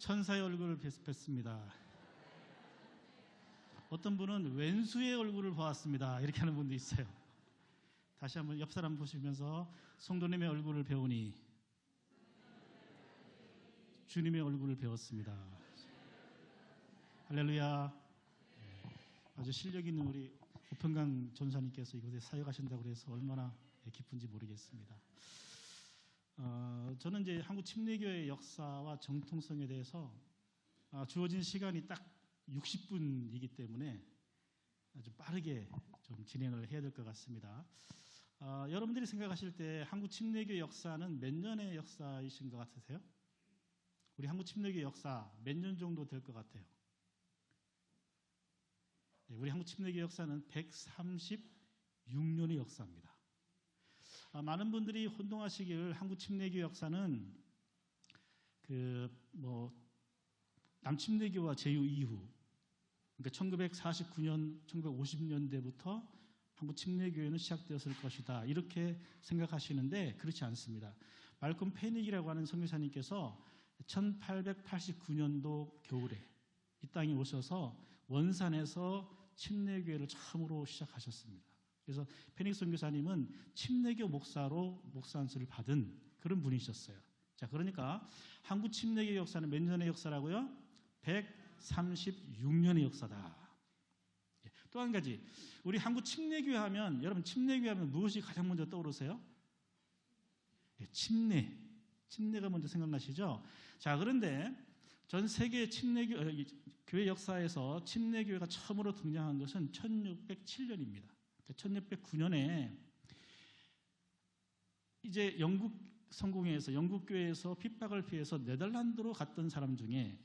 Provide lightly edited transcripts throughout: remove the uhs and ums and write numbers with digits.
천사의 얼굴을 뵀습니다. 어떤 분은 왼수의 얼굴을 보았습니다. 이렇게 하는 분도 있어요. 다시 한번 옆 사람 보시면서 성도님의 얼굴을 배우니 주님의 얼굴을 배웠습니다. 할렐루야. 아주 실력 있는 우리 우평강 전사님께서 이곳에 사역하신다고 해서 얼마나 기쁜지 모르겠습니다. 저는 이제 한국 침례교회의 역사와 정통성에 대해서 주어진 시간이 딱 60분이기 때문에 아주 빠르게 좀 진행을 해야 될 것 같습니다. 여러분들이 생각하실 때 한국 침례교회 역사는 몇 년의 역사이신 것 같으세요? 우리 한국 침례교회 역사 몇 년 정도 될 것 같아요? 우리 한국 침례교회 역사는 136년의 역사입니다. 많은 분들이 혼동하시길 한국 침례교회 역사는 남침례교와 제유 이후, 그러니까 1949년, 1950년대부터 한국 침례교회는 시작되었을 것이다, 이렇게 생각하시는데 그렇지 않습니다. 말콤 페닉이라고 하는 선교사님께서 1889년도 겨울에 이 땅에 오셔서 원산에서 침례교회를 처음으로 시작하셨습니다. 그래서 페닉 선교사님은 침례교 목사로 목사 안수를 받은 그런 분이셨어요. 자, 그러니까 한국 침례교회 역사는 몇 년의 역사라고요? 136년의 역사다. 또 한 가지, 우리 한국 침례교회 하면, 여러분 침례교회 하면 무엇이 가장 먼저 떠오르세요? 침례가 먼저 생각나시죠? 자, 그런데 전 세계 교회 역사에서 침례교회가 처음으로 등장한 것은 1607년입니다. 1609년에 이제 영국 성공회에서, 영국 교회에서 핍박을 피해서 네덜란드로 갔던 사람 중에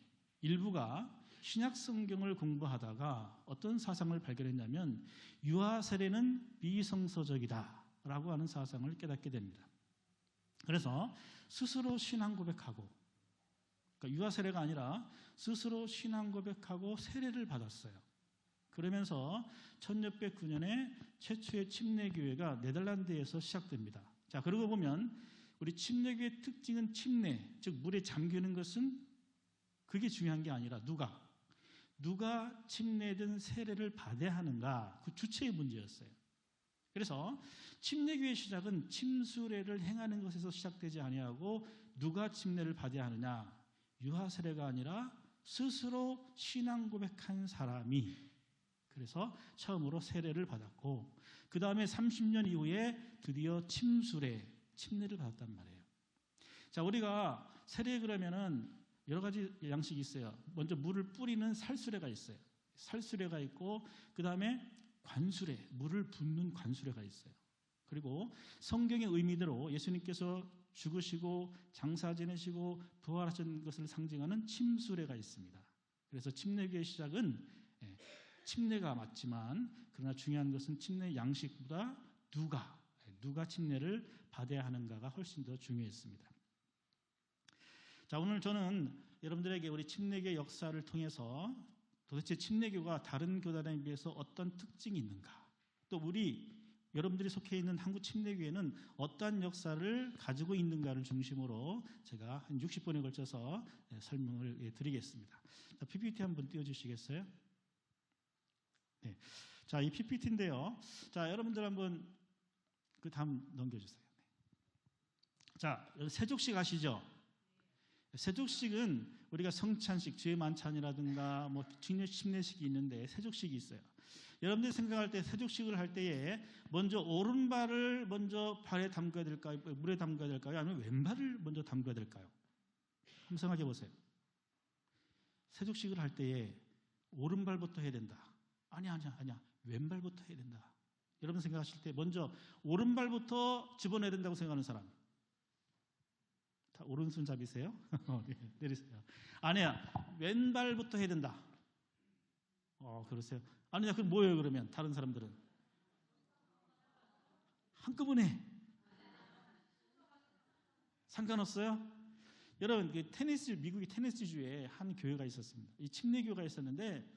일부가 신약 성경을 공부하다가 어떤 사상을 발견했냐면 유아 세례는 비성서적이다라고 하는 사상을 깨닫게 됩니다. 그래서 스스로 신앙 고백하고, 그러니까 유아 세례가 아니라 스스로 신앙 고백하고 세례를 받았어요. 그러면서 1609년에 최초의 침례교회가 네덜란드에서 시작됩니다. 자, 그러고 보면 우리 침례교회의 특징은 침례, 즉 물에 잠기는 것은 그게 중요한 게 아니라 누가 침례든 세례를 받아야 하는가, 그 주체의 문제였어요. 그래서 침례교회의 시작은 침수례를 행하는 것에서 시작되지 아니하고 누가 침례를 받아야 하느냐, 유아 세례가 아니라 스스로 신앙 고백한 사람이, 그래서 처음으로 세례를 받았고, 그 다음에 30년 이후에 드디어 침례를 받았단 말이에요. 자, 우리가 세례 그러면은 여러 가지 양식이 있어요. 먼저 물을 뿌리는 살수례가 있어요. 살수례가 있고, 그 다음에 관수례, 물을 붓는 관수례가 있어요. 그리고 성경의 의미대로 예수님께서 죽으시고 장사 지내시고 부활하신 것을 상징하는 침수례가 있습니다. 그래서 침례교의 시작은 침례가 맞지만, 그러나 중요한 것은 침례 양식보다 누가 침례를 받아야 하는가가 훨씬 더 중요했습니다. 자, 오늘 저는 여러분들에게 우리 침례교의 역사를 통해서 도대체 침례교가 다른 교단에 비해서 어떤 특징이 있는가, 또 여러분들이 속해 있는 한국 침례교회는 어떠한 역사를 가지고 있는가를 중심으로 제가 한 60분에 걸쳐서 설명을 드리겠습니다. 자, PPT 한번 띄워주시겠어요? 네. 자, 이 PPT인데요. 자, 여러분들 한번 그 다음 넘겨주세요. 네. 자, 세족식 아시죠? 세족식은 우리가 성찬식, 주의 만찬이라든가 침례식이 있는데 세족식이 있어요. 여러분들이 생각할 때 세족식을 할 때에 먼저 오른발을 먼저 발에 담가야 될까요? 물에 담가야 될까요? 아니면 왼발을 먼저 담가야 될까요? 한번 생각해 보세요. 세족식을 할 때에 오른발부터 해야 된다. 아니야. 왼발부터 해야 된다. 여러분 생각하실 때 먼저 오른발부터 집어내야 된다고 생각하는 사람. 다 오른손잡이세요? 네, 내리세요. 아니야, 왼발부터 해야 된다. 그러세요? 아니야, 그럼 뭐예요, 그러면? 다른 사람들은? 한꺼번에. 상관없어요? 여러분, 미국의 테네시주에 한 교회가 있었습니다. 이 침례교회가 있었는데,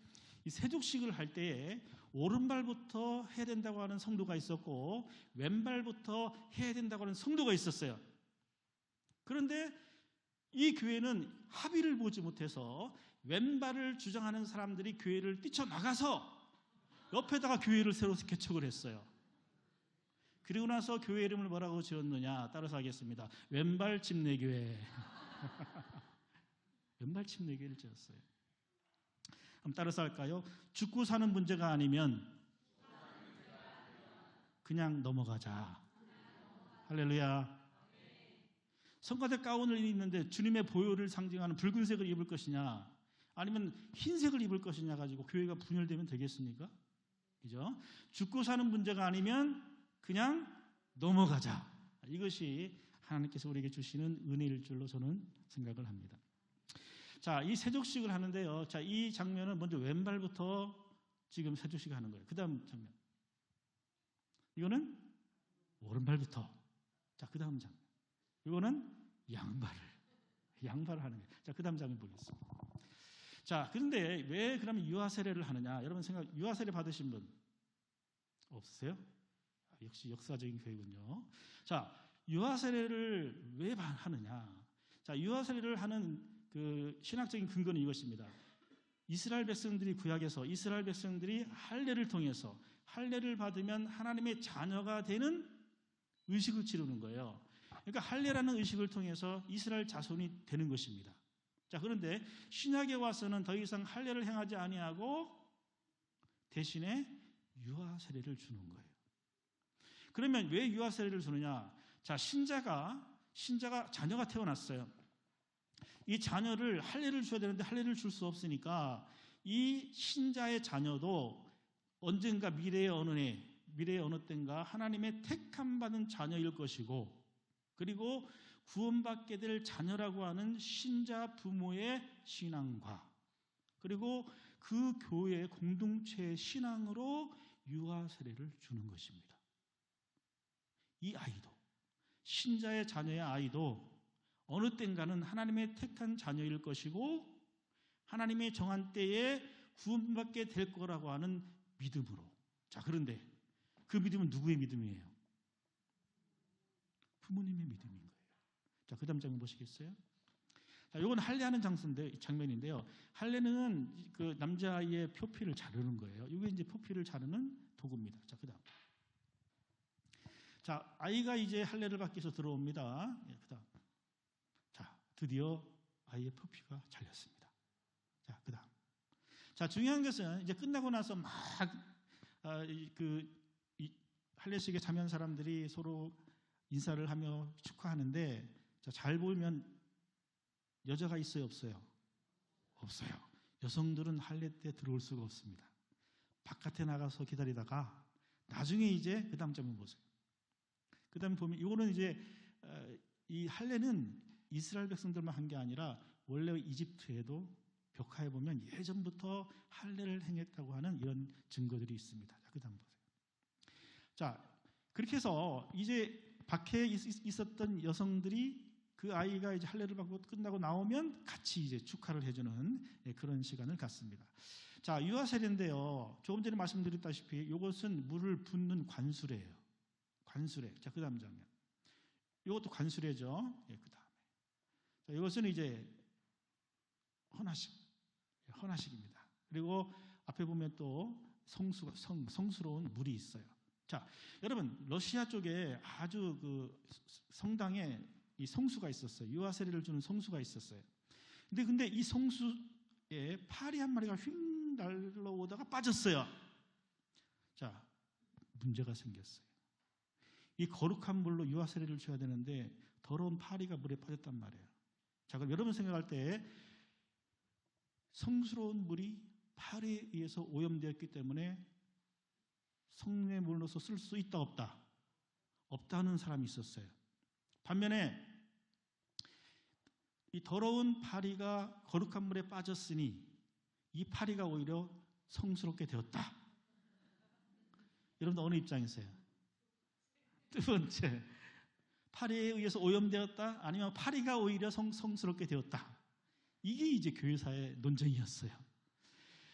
이 세족식을 할 때에 오른발부터 해야 된다고 하는 성도가 있었고, 왼발부터 해야 된다고 하는 성도가 있었어요. 그런데 이 교회는 합의를 보지 못해서 왼발을 주장하는 사람들이 교회를 뛰쳐나가서 옆에다가 교회를 새로 개척을 했어요. 그리고 나서 교회 이름을 뭐라고 지었느냐? 따라서 하겠습니다. 왼발 침례교회. 왼발 침례교회를 지었어요. 한번 따라서 할까요? 죽고 사는 문제가 아니면 그냥 넘어가자. 할렐루야. 성가대 가운을 입는데 주님의 보혈을 상징하는 붉은색을 입을 것이냐 아니면 흰색을 입을 것이냐 가지고 교회가 분열되면 되겠습니까? 그죠? 죽고 사는 문제가 아니면 그냥 넘어가자. 이것이 하나님께서 우리에게 주시는 은혜일 줄로 저는 생각을 합니다. 자, 이 세족식을 하는데요. 자, 이 장면은 먼저 왼발부터 지금 세족식 하는 거예요. 그 다음 장면. 이거는 오른발부터. 자, 그 다음 장면. 이거는 양발을 하는 거예요. 자, 그 다음 장면 보겠습니다. 자, 그런데 왜 그러면 유아 세례를 하느냐? 여러분 유아 세례 받으신 분 없으세요? 역시 역사적인 교회군요. 자, 유아 세례를 왜 하느냐? 자, 유아 세례를 하는 그 신학적인 근거는 이것입니다. 이스라엘 백성들이 구약에서 이스라엘 백성들이 할례를 통해서 할례를 받으면 하나님의 자녀가 되는 의식을 치르는 거예요. 그러니까 할례라는 의식을 통해서 이스라엘 자손이 되는 것입니다. 자, 그런데 신약에 와서는 더 이상 할례를 행하지 아니하고 대신에 유아 세례를 주는 거예요. 그러면 왜 유아 세례를 주느냐? 자, 신자가 자녀가 태어났어요. 이 자녀를 할례를 줘야 되는데 할례를 줄 수 없으니까 이 신자의 자녀도 언젠가 미래의 어느 때인가 하나님의 택함 받은 자녀일 것이고 그리고 구원받게 될 자녀라고 하는 신자 부모의 신앙과 그리고 그 교회의 공동체의 신앙으로 유아 세례를 주는 것입니다. 이 아이도 신자의 자녀의 아이도 어느 때인가는 하나님의 택한 자녀일 것이고 하나님의 정한 때에 구원받게 될 거라고 하는 믿음으로. 자, 그런데 그 믿음은 누구의 믿음이에요? 부모님의 믿음인 거예요. 자, 그 다음 장면 보시겠어요? 자, 이건 할례하는 장면인데요. 할례는 그 남자아이의 표피를 자르는 거예요. 이게 이제 표피를 자르는 도구입니다. 자, 그 다음. 자, 아이가 이제 할례를 받기 위해서 들어옵니다. 그 다음. 자, 드디어 아이의 표피가 잘렸습니다. 자, 그 다음. 자, 중요한 것은 이제 끝나고 나서 막 할례식에 참여한 사람들이 서로 인사를 하며 축하하는데 자, 잘 보면 여자가 있어요, 없어요? 없어요. 여성들은 할례 때 들어올 수가 없습니다. 바깥에 나가서 기다리다가 나중에 이제 그 다음 장면 보세요. 그 다음에 보면 이거는 이제 이 할례는 이스라엘 백성들만 한 게 아니라 원래 이집트에도 벽화에 보면 예전부터 할례를 행했다고 하는 이런 증거들이 있습니다. 자, 그 다음 보세요. 자, 그렇게 해서 이제 밖에 있었던 여성들이 그 아이가 이제 할례를 받고 끝나고 나오면 같이 이제 축하를 해주는 그런 시간을 갖습니다. 자, 유아 세례인데요. 조금 전에 말씀드렸다시피 이것은 물을 붓는 관수례예요. 관수례. 자, 그 다음 장면. 이것도 관수례죠. 예, 그 다음에. 자, 이것은 이제 헌화식입니다. 그리고 앞에 보면 또 성스러운 물이 있어요. 자, 여러분, 러시아 쪽에 아주 그 성당에 이 성수가 있었어요. 유아 세례를 주는 성수가 있었어요. 근데 이 성수에 파리 한 마리가 휙 날라오다가 빠졌어요. 자, 문제가 생겼어요. 이 거룩한 물로 유아 세례를 줘야 되는데 더러운 파리가 물에 빠졌단 말이에요. 자, 그럼 여러분 생각할 때 성스러운 물이 파리에 의해서 오염되었기 때문에 성의 물로서 쓸 수 있다 없다? 없다는 사람이 있었어요. 반면에 이 더러운 파리가 거룩한 물에 빠졌으니 이 파리가 오히려 성스럽게 되었다. 여러분들 어느 입장이세요? 두 번째, 파리에 의해서 오염되었다? 아니면 파리가 오히려 성스럽게 되었다? 이게 이제 교회사의 논쟁이었어요.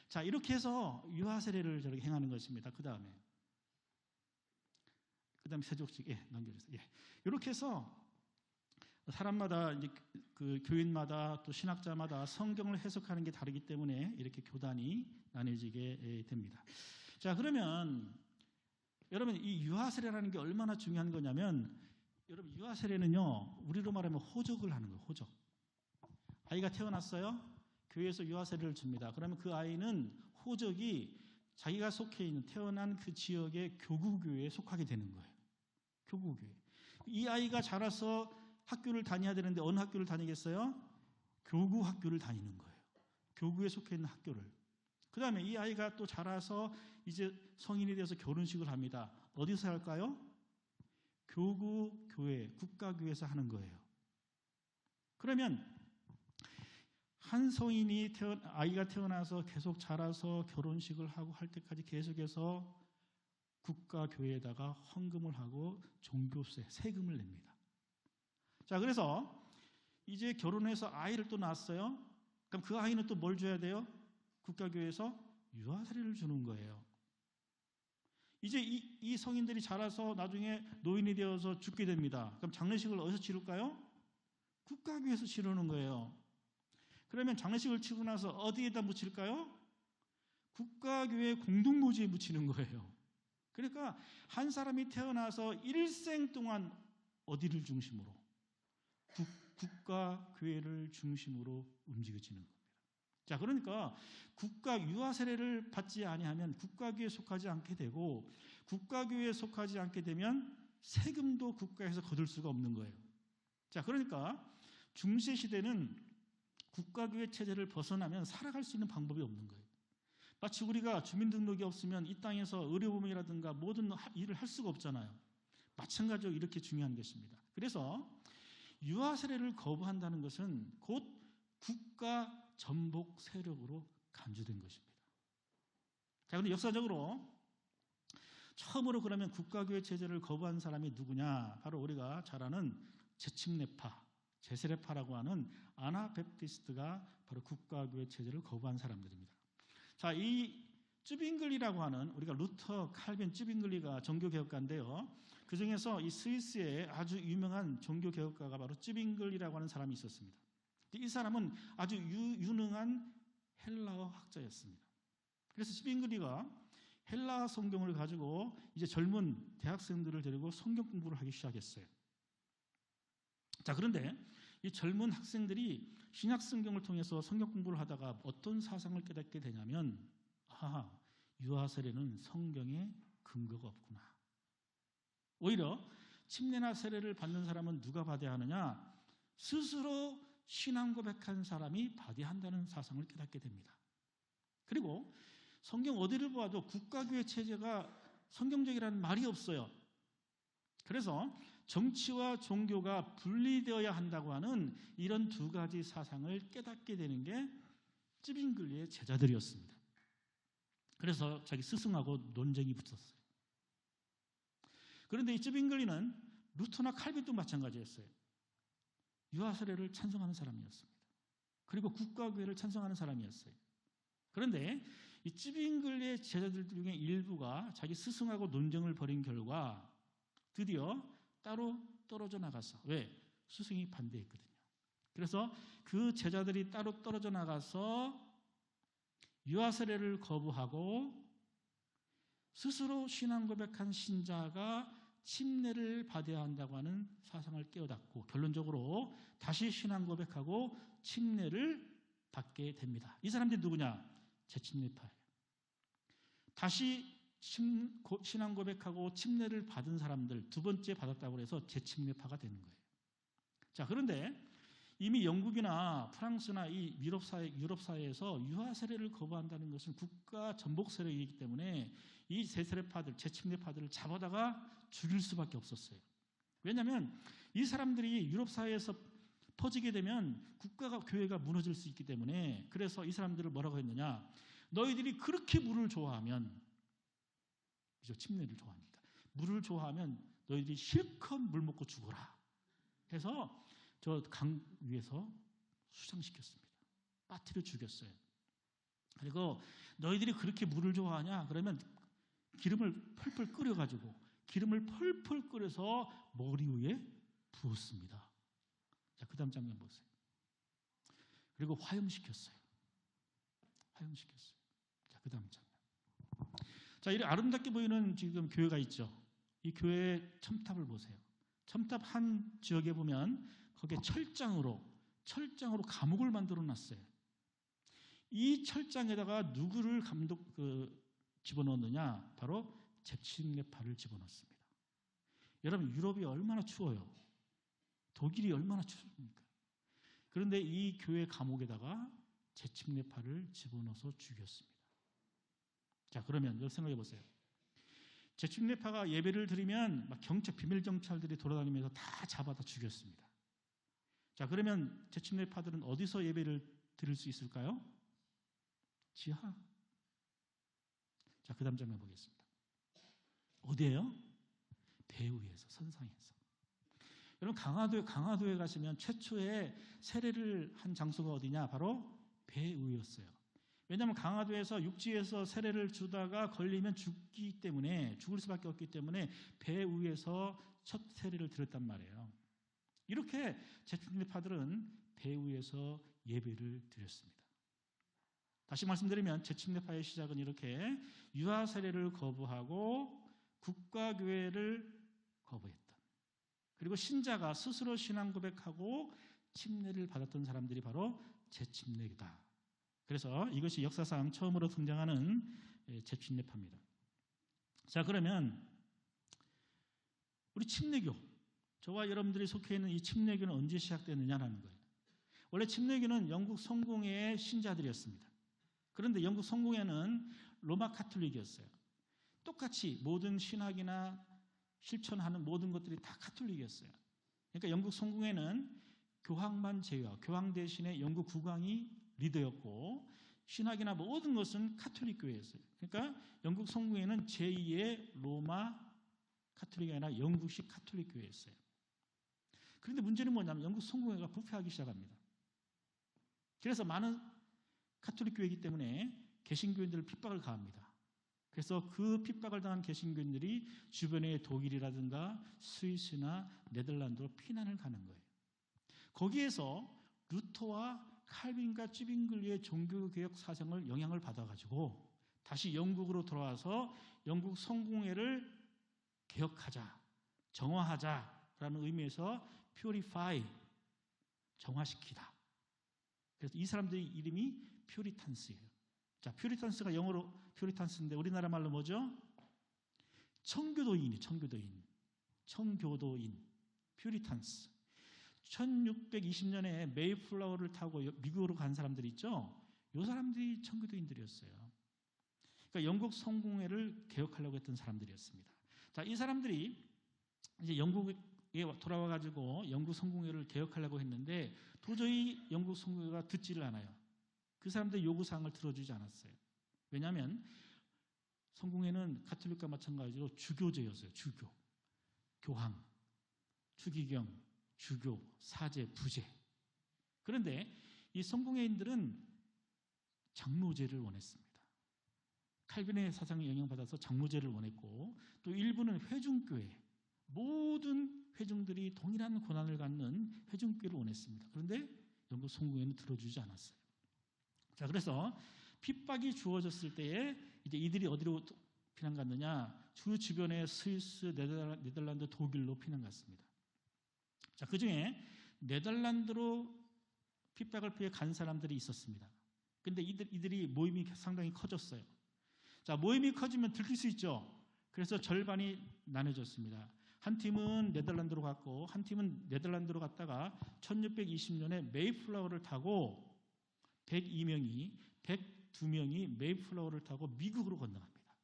자, 이렇게 해서 유아 세례를 저렇게 행하는 것입니다. 그 다음에 세족식, 넘겨주세요. 이렇게 해서 사람마다 이제 그 교인마다 또 신학자마다 성경을 해석하는 게 다르기 때문에 이렇게 교단이 나뉘어지게 됩니다. 자, 그러면 여러분 이 유아 세례라는 게 얼마나 중요한 거냐면 여러분 유아 세례는요 우리로 말하면 호적을 하는 거예요. 호적. 아이가 태어났어요. 교회에서 유아 세례를 줍니다. 그러면 그 아이는 호적이 자기가 속해 있는 태어난 그 지역의 교구교회에 속하게 되는 거예요. 교구교회. 이 아이가 자라서 학교를 다녀야 되는데 어느 학교를 다니겠어요? 교구 학교를 다니는 거예요. 교구에 속해 있는 학교를. 그 다음에 이 아이가 또 자라서 이제 성인이 돼서 결혼식을 합니다. 어디서 할까요? 교구 교회, 국가교회에서 하는 거예요. 그러면 한 성인이 아이가 태어나서 계속 자라서 결혼식을 하고 할 때까지 계속해서 국가교회에다가 헌금을 하고 종교세, 세금을 냅니다. 자, 그래서 이제 결혼해서 아이를 또 낳았어요. 그럼 그 아이는 또 뭘 줘야 돼요? 국가교회에서 유아세례를 주는 거예요. 이제 이 성인들이 자라서 나중에 노인이 되어서 죽게 됩니다. 그럼 장례식을 어디서 치를까요? 국가교회에서 치르는 거예요. 그러면 장례식을 치고 나서 어디에다 묻힐까요? 국가교회 공동묘지에 묻히는 거예요. 그러니까 한 사람이 태어나서 일생 동안 어디를 중심으로? 국가교회를 중심으로 움직여지는 겁니다. 자, 그러니까 국가 유아 세례를 받지 아니하면 국가교회에 속하지 않게 되고 국가교회에 속하지 않게 되면 세금도 국가에서 거둘 수가 없는 거예요. 자, 그러니까 중세 시대는 국가교회 체제를 벗어나면 살아갈 수 있는 방법이 없는 거예요. 마치 우리가 주민등록이 없으면 이 땅에서 의료보험이라든가 모든 일을 할 수가 없잖아요. 마찬가지로 이렇게 중요한 것입니다. 그래서 유아 세례를 거부한다는 것은 곧 국가 전복 세력으로 간주된 것입니다. 자, 그런데 역사적으로 처음으로 그러면 국가교회 체제를 거부한 사람이 누구냐? 바로 우리가 잘 아는 제침례파, 제세례파라고 하는 아나베프티스트가 바로 국가교회 체제를 거부한 사람들입니다. 자, 이 쯔빙글리라고 하는 우리가 루터, 칼빈, 쯔빙글리가 종교개혁가인데요. 그 중에서 이 스위스의 아주 유명한 종교개혁가가 바로 쯔빙글리라고 하는 사람이 있었습니다. 이 사람은 아주 유능한 헬라어 학자였습니다. 그래서 쯔빙글리가 헬라 성경을 가지고 이제 젊은 대학생들을 데리고 성경 공부를 하기 시작했어요. 자, 그런데 이 젊은 학생들이 신약 성경을 통해서 성경 공부를 하다가 어떤 사상을 깨닫게 되냐면, 유아 세례는 성경에 근거가 없구나. 오히려 침례나 세례를 받는 사람은 누가 받아야 하느냐? 스스로 신앙 고백한 사람이 받아야 한다는 사상을 깨닫게 됩니다. 그리고 성경 어디를 보아도 국가교회 체제가 성경적이라는 말이 없어요. 그래서 정치와 종교가 분리되어야 한다고 하는 이런 두 가지 사상을 깨닫게 되는 게 쯔빙글리의 제자들이었습니다. 그래서 자기 스승하고 논쟁이 붙었어요. 그런데 이 쯔빙글리는 루터나 칼빈도 마찬가지였어요. 유아 세례를 찬성하는 사람이었습니다. 그리고 국가교회를 찬성하는 사람이었어요. 그런데 이 쯔빙글리의 제자들 중에 일부가 자기 스승하고 논쟁을 벌인 결과 드디어 따로 떨어져 나가서, 왜? 스승이 반대했거든요. 그래서 그 제자들이 따로 떨어져 나가서 유아 세례를 거부하고 스스로 신앙 고백한 신자가 침례를 받아야 한다고 하는 사상을 깨어닫고 결론적으로 다시 신앙 고백하고 침례를 받게 됩니다. 이 사람들이 누구냐? 제침례파예요. 다시 신앙 고백하고 침례를 받은 사람들, 두 번째 받았다고 해서 제침례파가 되는 거예요. 자, 그런데 이미 영국이나 프랑스나 이 유럽 사회에서 유아 세례를 거부한다는 것은 국가 전복 세력이기 때문에 이 제세례파들, 제침례파들을 잡아다가 죽일 수밖에 없었어요. 왜냐하면 이 사람들이 유럽 사회에서 퍼지게 되면 국가가, 교회가 무너질 수 있기 때문에, 그래서 이 사람들을 뭐라고 했느냐? 너희들이 그렇게 물을 좋아하면, 그죠? 침례를 좋아합니다. 물을 좋아하면 너희들이 실컷 물 먹고 죽어라 해서 저 강 위에서 수상시켰습니다. 빠뜨려 죽였어요. 그리고 너희들이 그렇게 물을 좋아하냐? 그러면 기름을 펄펄 끓여가지고 기름을 펄펄 끓여서 머리 위에 부었습니다. 자, 그 다음 장면 보세요. 그리고 화형시켰어요. 자, 그 다음 장면. 자, 이렇게 아름답게 보이는 지금 교회가 있죠. 이 교회의 첨탑을 보세요. 첨탑 한 지역에 보면 거기에 철장으로 감옥을 만들어 놨어요. 이 철장에다가 누구를 집어넣느냐? 바로 제침내파를 집어넣습니다. 여러분, 유럽이 얼마나 추워요? 독일이 얼마나 춥습니까? 그런데 이 교회 감옥에다가 제침내파를 집어넣어서 죽였습니다. 자, 그러면 여러분 생각해 보세요. 제침내파가 예배를 드리면 막 비밀 경찰들이 돌아다니면서 다 잡아다 죽였습니다. 자, 그러면 제침내파들은 어디서 예배를 드릴 수 있을까요? 지하. 자, 그 다음 장면 보겠습니다. 어디예요? 배 위에서, 선상에서. 여러분, 강화도에 가시면 최초의 세례를 한 장소가 어디냐? 바로 배 위였어요. 왜냐하면 강화도에서 육지에서 세례를 주다가 걸리면 죽을 수밖에 없기 때문에 배 위에서 첫 세례를 드렸단 말이에요. 이렇게 제침내파들은 배 위에서 예배를 드렸습니다. 다시 말씀드리면 제침내파의 시작은 이렇게 유아 세례를 거부하고 국가교회를 거부했던, 그리고 신자가 스스로 신앙 고백하고 침례를 받았던 사람들이 바로 제침내다. 그래서 이것이 역사상 처음으로 등장하는 제침내파입니다. 자, 그러면 우리 침례교, 저와 여러분들이 속해 있는 이 침례교는 언제 시작되느냐라는 거예요. 원래 침례교는 영국 성공회의 신자들이었습니다. 그런데 영국 성공회는 로마 카톨릭이었어요. 똑같이 모든 신학이나 실천하는 모든 것들이 다 카톨릭이었어요. 그러니까 영국 성공회는 교황만 제외하고, 교황 대신에 영국 국왕이 리더였고, 신학이나 모든 것은 카톨릭 교회였어요. 그러니까 영국 성공회는 제2의 로마 카톨릭이 아니라 영국식 카톨릭 교회였어요. 그런데 문제는 뭐냐면 영국 성공회가 부패하기 시작합니다. 그래서 많은 카톨릭 교회이기 때문에 개신교인들을 핍박을 가합니다. 그래서 그 핍박을 당한 개신교인들이 주변의 독일이라든가 스위스나 네덜란드로 피난을 가는 거예요. 거기에서 루터와 칼빈과 찌빙글리의 종교개혁 사상을 영향을 받아가지고 다시 영국으로 돌아와서 영국 성공회를 개혁하자, 정화하자라는 의미에서 purify, 정화시키다. 그래서 이 사람들의 이름이 퓨리탄스예요. 자, 퓨리탄스가 영어로 퓨리탄스인데 우리나라 말로 뭐죠? 청교도인이 청교도인, 퓨리탄스. 1620년에 메이플라워를 타고 미국으로 간 사람들이 있죠? 이 사람들이 청교도인들이었어요. 그러니까 영국 성공회를 개혁하려고 했던 사람들이었습니다. 자, 이 사람들이 이제 영국에 돌아와가지고 영국 성공회를 개혁하려고 했는데 도저히 영국 성공회가 듣지를 않아요. 그 사람들의 요구사항을 들어주지 않았어요. 왜냐하면 성공회는 가톨릭과 마찬가지로 주교제였어요. 주교, 교황, 추기경, 주교, 사제, 부제. 그런데 이 성공회인들은 장로제를 원했습니다. 칼빈의 사상에 영향받아서 장로제를 원했고, 또 일부는 회중교회, 모든 회중들이 동일한 권한을 갖는 회중교회를 원했습니다. 그런데 영국 성공회는 들어주지 않았어요. 자, 그래서 핍박이 주어졌을 때에 이제 이들이 어디로 피난 갔느냐? 주 주변의 스위스, 네덜란드, 독일로 피난 갔습니다. 자, 그 중에 네덜란드로 핍박을 피해 간 사람들이 있었습니다. 근데 이들이 모임이 상당히 커졌어요. 자, 모임이 커지면 들킬 수 있죠. 그래서 절반이 나눠졌습니다. 한 팀은 네덜란드로 갔고, 한 팀은 네덜란드로 갔다가 1620년에 메이플라워를 타고 102명이 메이플라워를 타고 미국으로 건너갑니다.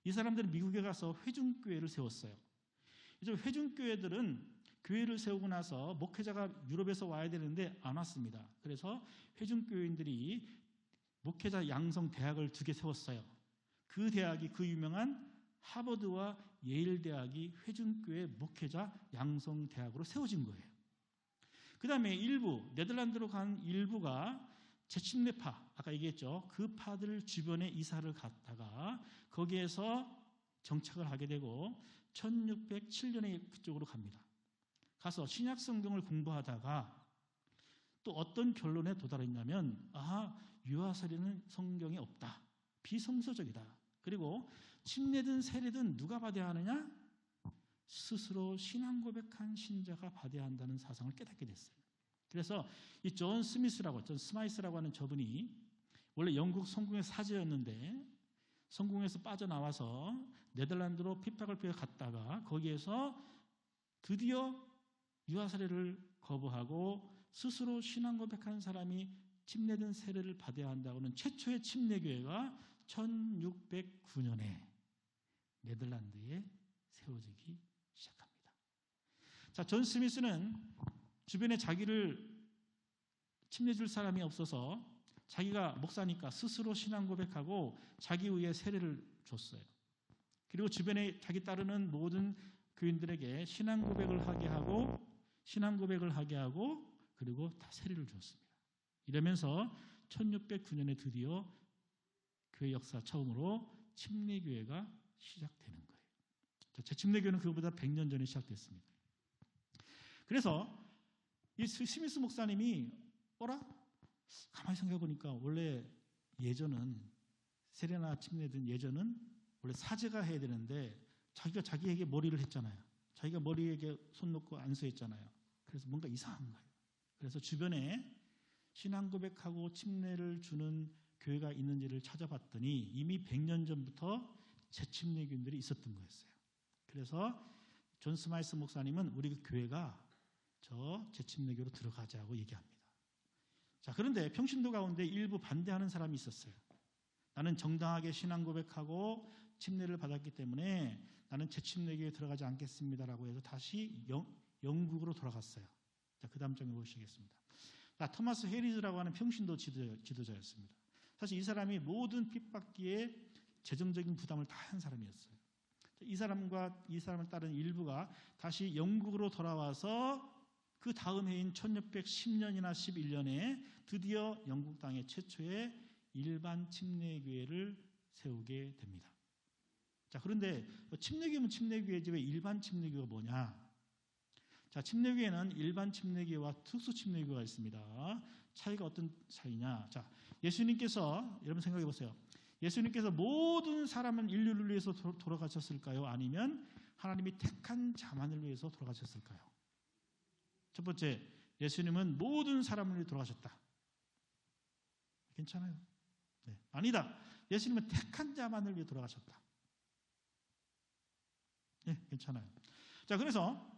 이 사람들은 미국에 가서 회중교회를 세웠어요. 이제 회중교회들은 교회를 세우고 나서 목회자가 유럽에서 와야 되는데 안 왔습니다. 그래서 회중교회인들이 목회자 양성 대학을 2개 세웠어요. 그 대학이 그 유명한 하버드와 예일 대학이 회중교회 목회자 양성 대학으로 세워진 거예요. 그 다음에 네덜란드로 간 일부가 제침내파, 아까 얘기했죠. 그 파들 주변에 이사를 갔다가 거기에서 정착을 하게 되고 1607년에 그쪽으로 갑니다. 가서 신약 성경을 공부하다가 또 어떤 결론에 도달했냐면 유아세례는 성경에 없다. 비성서적이다. 그리고 침례든 세례든 누가 받아야 하느냐? 스스로 신앙 고백한 신자가 받아야 한다는 사상을 깨닫게 됐어요. 그래서 이 존 스마이스라고 하는 저분이 원래 영국 성공의 사제였는데 성공에서 빠져나와서 네덜란드로 핍박을 피해 갔다가 거기에서 드디어 유아세례를 거부하고 스스로 신앙 고백한 사람이 침례든 세례를 받아야 한다고는 최초의 침례교회가 1609년에 네덜란드에 세워지기 시작합니다. 자, 존 스미스는 주변에 자기를 침례줄 사람이 없어서 자기가 목사니까 스스로 신앙 고백하고 자기 위에 세례를 줬어요. 그리고 주변에 자기 따르는 모든 교인들에게 신앙 고백을 하게 하고 그리고 다 세례를 줬습니다. 이러면서 1609년에 드디어 교회 역사 처음으로 침례교회가 시작되는 거예요. 재침례교회는 그보다 100년 전에 시작됐습니다. 그래서 이 스미스 목사님이 가만히 생각해 보니까 원래 예전은 세례나 침례든 예전은 원래 사제가 해야 되는데 자기가 자기에게 머리를 했잖아요. 자기가 머리에게 손 놓고 안수했잖아요. 그래서 뭔가 이상한 거예요. 그래서 주변에 신앙 고백하고 침례를 주는 교회가 있는지를 찾아봤더니 이미 100년 전부터 재침례교인들이 있었던 거였어요. 그래서 존 스마이스 목사님은 우리 교회가 저 재침례교로 들어가자고 얘기합니다. 자, 그런데 평신도 가운데 일부 반대하는 사람이 있었어요. 나는 정당하게 신앙 고백하고 침례를 받았기 때문에 나는 재침례교에 들어가지 않겠습니다라고 해서 다시 영국으로 돌아갔어요. 자, 그 다음 장에 보시겠습니다. 자, 토마스 해리즈라고 하는 평신도 지도자였습니다. 사실 이 사람이 모든 핍박기에 재정적인 부담을 다 한 사람이었어요. 이 사람을 따른 일부가 다시 영국으로 돌아와서 그 다음 해인 1610년이나 11년에 드디어 영국 땅에 최초의 일반 침례교회를 세우게 됩니다. 자, 그런데 침례교회면 침례교회지 왜 일반 침례교회가 뭐냐? 자, 침례교회는 일반 침례교회와 특수 침례교회가 있습니다. 차이가 어떤 차이냐? 자, 예수님께서 여러분 생각해 보세요. 예수님께서 모든 사람은 인류를 위해서 돌아가셨을까요? 아니면 하나님이 택한 자만을 위해서 돌아가셨을까요? 첫 번째, 예수님은 모든 사람을 위해 돌아가셨다. 괜찮아요? 네. 아니다. 예수님은 택한 자만을 위해 돌아가셨다. 네, 괜찮아요. 자, 그래서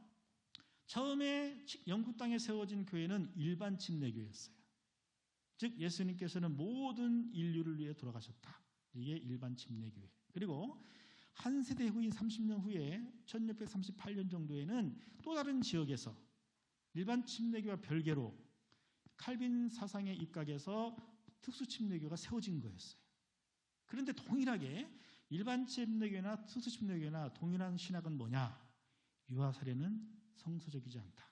처음에 영국 땅에 세워진 교회는 일반 침례교회였어요. 즉 예수님께서는 모든 인류를 위해 돌아가셨다. 이게 일반 침례교회. 그리고 한 세대 후인 30년 후에 1638년 정도에는 또 다른 지역에서 일반 침례교와 별개로 칼빈 사상에 입각해서 특수 침례교가 세워진 거였어요. 그런데 동일하게 일반 침례교나 특수 침례교나 동일한 신학은 뭐냐? 유아세례는 성서적이지 않다.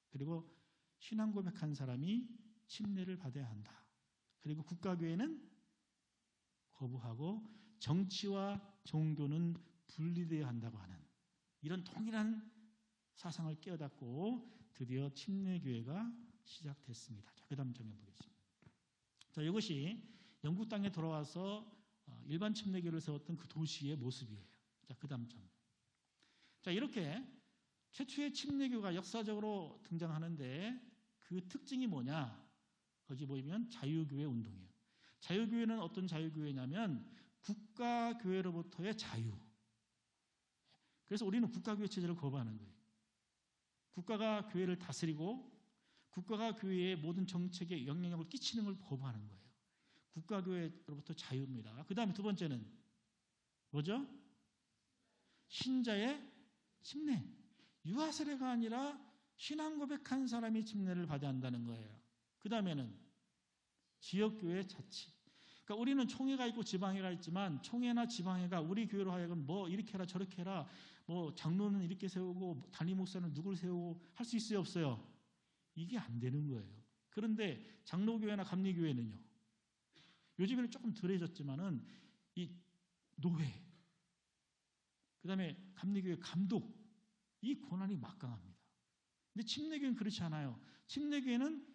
그리고 신앙 고백한 사람이 침례를 받아야 한다. 그리고 국가교회는 거부하고 정치와 종교는 분리되어야 한다고 하는 이런 동일한 사상을 깨닫고 드디어 침례교회가 시작됐습니다. 자, 그 다음 장면 보겠습니다. 자, 이것이 영국 땅에 돌아와서 일반 침례교회를 세웠던 그 도시의 모습이에요. 자, 그 다음 장. 자, 이렇게 최초의 침례교가 역사적으로 등장하는데 그 특징이 뭐냐? 거기 보이면 자유교회 운동이에요. 자유교회는 어떤 자유교회냐면 국가교회로부터의 자유. 그래서 우리는 국가교회 체제를 거부하는 거예요. 국가가 교회를 다스리고 국가가 교회의 모든 정책에 영향력을 끼치는 걸 거부하는 거예요. 국가교회로부터 자유입니다. 그 다음에 두 번째는 뭐죠? 신자의 침례. 유아세례가 아니라 신앙 고백한 사람이 침례를 받아야 한다는 거예요. 그 다음에는 지역교회 자치. 그러니까 우리는 총회가 있고 지방회가 있지만 총회나 지방회가 우리 교회로 하여금 뭐 이렇게 해라 저렇게 해라 뭐 장로는 이렇게 세우고 담임 목사는 누굴 세우고 할 수 있어요 없어요? 이게 안 되는 거예요. 그런데 장로교회나 감리교회는요. 요즘에는 조금 덜해졌지만은 이 노회 그 다음에 감리교회 감독 이 권한이 막강합니다. 근데 침례교회는 그렇지 않아요. 침례교회는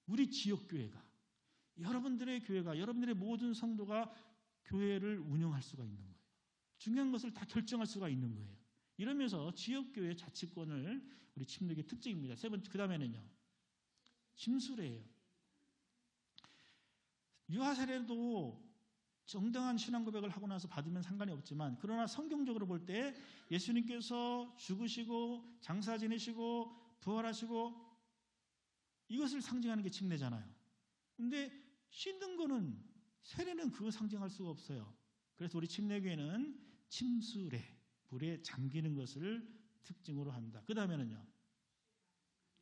우리 지역교회가, 여러분들의 교회가, 여러분들의 모든 성도가 교회를 운영할 수가 있는 거예요. 중요한 것을 다 결정할 수가 있는 거예요. 이러면서 지역교회 자치권을 우리 침례교의 특징입니다. 세 번째, 그 다음에는요, 침수례예요. 유아 세례도 정당한 신앙 고백을 하고 나서 받으면 상관이 없지만, 그러나 성경적으로 볼 때 예수님께서 죽으시고 장사 지내시고 부활하시고 이것을 상징하는 게 침례잖아요. 근데 씻는 거는, 세례는 그거 상징할 수가 없어요. 그래서 우리 침례교회는 침수례, 물에 잠기는 것을 특징으로 한다. 그 다음에는요,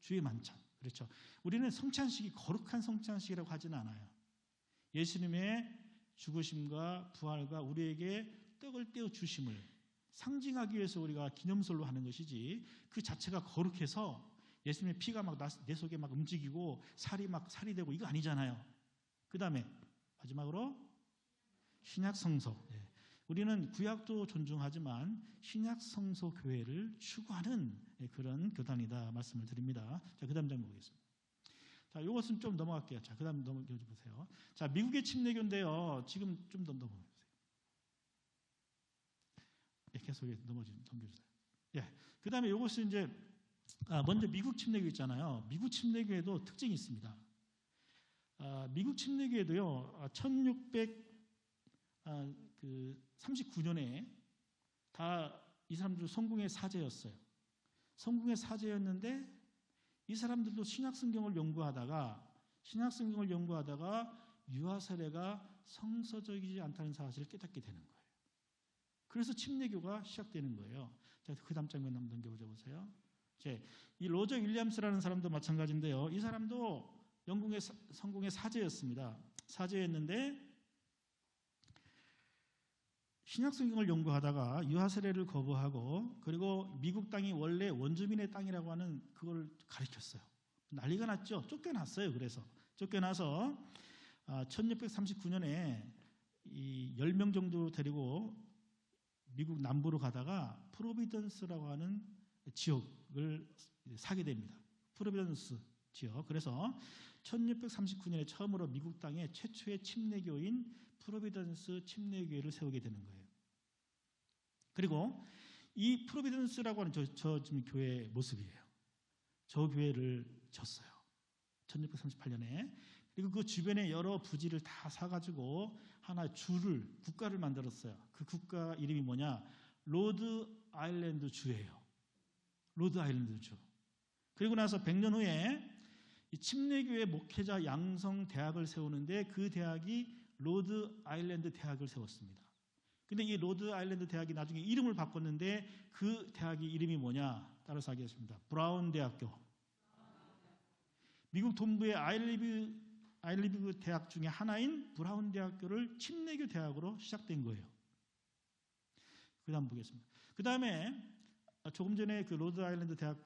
주의 만찬. 그렇죠. 우리는 성찬식이 거룩한 성찬식이라고 하지는 않아요. 예수님의 죽으심과 부활과 우리에게 떡을 떼어 주심을 상징하기 위해서 우리가 기념설로 하는 것이지, 그 자체가 거룩해서 예수님의 피가 막 내 속에 막 움직이고 살이 되고 이거 아니잖아요. 그 다음에 마지막으로 신약 성소. 우리는 구약도 존중하지만 신약 성소 교회를 추구하는 그런 교단이다 말씀을 드립니다. 자, 그 다음 장면 보겠습니다. 자, 이것은 좀 넘어갈게요. 자, 그 다음 넘어보세요. 자, 미국의 침례교인데요. 지금 좀 더 넘어보세요. 계속 넘겨주세요. 그 다음에 이것은 이제, 먼저 미국 침례교 있잖아요. 미국 침례교에도 특징이 있습니다. 미국 침례교에도요, 1639년에 다 이 사람들 성공의 사제였어요. 성공의 사제였는데 이 사람들도 신약성경을 연구하다가 유아 세례가 성서적이지 않다는 사실을 깨닫게 되는 거예요. 그래서 침례교가 시작되는 거예요. 자, 그 다음 장면 한번 넘겨보세요. 이 로저 윌리엄스라는 사람도 마찬가지인데요. 이 사람도 영국의 성공의 사제였습니다. 사제였는데 신약성경을 연구하다가 유아 세례를 거부하고, 그리고 미국 땅이 원래 원주민의 땅이라고 하는 그걸 가르쳤어요. 난리가 났죠. 쫓겨났어요. 그래서 쫓겨나서 1639년에 이 10명 정도 데리고 미국 남부로 가다가 프로비던스라고 하는 지역을 사게 됩니다. 프로비던스 지역. 그래서 1639년에 처음으로 미국 땅에 최초의 침례교인 프로비던스 침례교회를 세우게 되는 거예요. 그리고 이 프로비던스라고 하는 저 지금 교회의 모습이에요. 저 교회를 졌어요. 1638년에. 그리고 그 주변에 여러 부지를 다 사가지고 하나 국가를 만들었어요. 그 국가 이름이 뭐냐? 로드 아일랜드 주예요. 로드 아일랜드 주. 그리고 나서 100년 후에 이 침례교회 목회자 양성 대학을 세우는데, 그 대학이 로드 아일랜드 대학을 세웠습니다. 근데 이 로드 아일랜드 대학이 나중에 이름을 바꿨는데, 그 대학이 이름이 뭐냐? 따라서 하겠습니다. 브라운 대학교. 미국 동부의 아일리브 대학 중에 하나인 브라운 대학교를 침례교 대학으로 시작된 거예요. 그 다음 보겠습니다. 그 다음에 조금 전에 그 로드 아일랜드 대학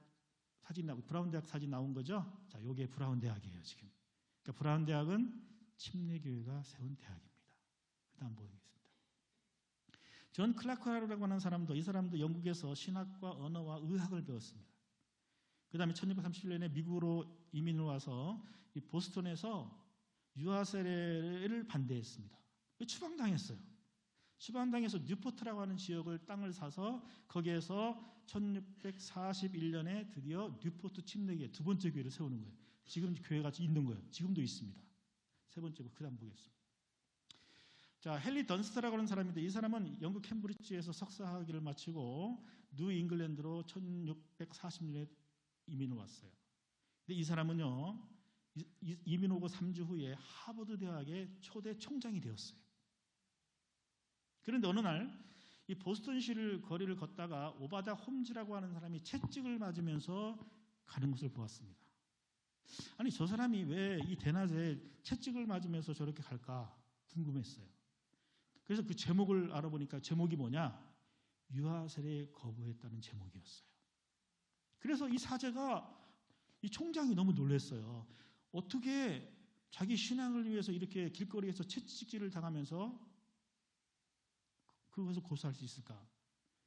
브라운 대학 사진 나온 거죠? 자, 요게 브라운 대학이에요, 지금. 그러니까 브라운 대학은 침례교회가 세운 대학입니다. 그 다음 보겠습니다. 존 클라크라고 하는 사람도, 이 사람도 영국에서 신학과 언어와 의학을 배웠습니다. 그 다음에 1637년에 미국으로 이민을 와서 이 보스턴에서 유아 세례를 반대했습니다. 추방당했어요. 추방당해서 뉴포트라고 하는 지역을 땅을 사서 거기에서 1641년에 드디어 뉴포트 침례교회 두 번째 교회를 세우는 거예요. 지금 교회가 있는 거예요. 지금도 있습니다. 세 번째, 그 다음 보겠습니다. 자, 헨리 던스트라고 하는 사람인데, 이 사람은 영국 캠브리지에서 석사학위를 마치고 뉴 잉글랜드로 1640년에 이민을 왔어요. 근데 이 사람은요, 이민 오고 3주 후에 하버드 대학의 초대 총장이 되었어요. 그런데 어느 날 이 보스턴시를 거리를 걷다가 오바다 홈즈라고 하는 사람이 채찍을 맞으면서 가는 것을 보았습니다. 아니, 저 사람이 왜 이 대낮에 채찍을 맞으면서 저렇게 갈까 궁금했어요. 그래서 그 제목을 알아보니까 제목이 뭐냐? 유아 세례 거부했다는 제목이었어요. 그래서 이 사제가, 이 총장이 너무 놀랐어요. 어떻게 자기 신앙을 위해서 이렇게 길거리에서 채찍질을 당하면서 그것을 고수할 수 있을까?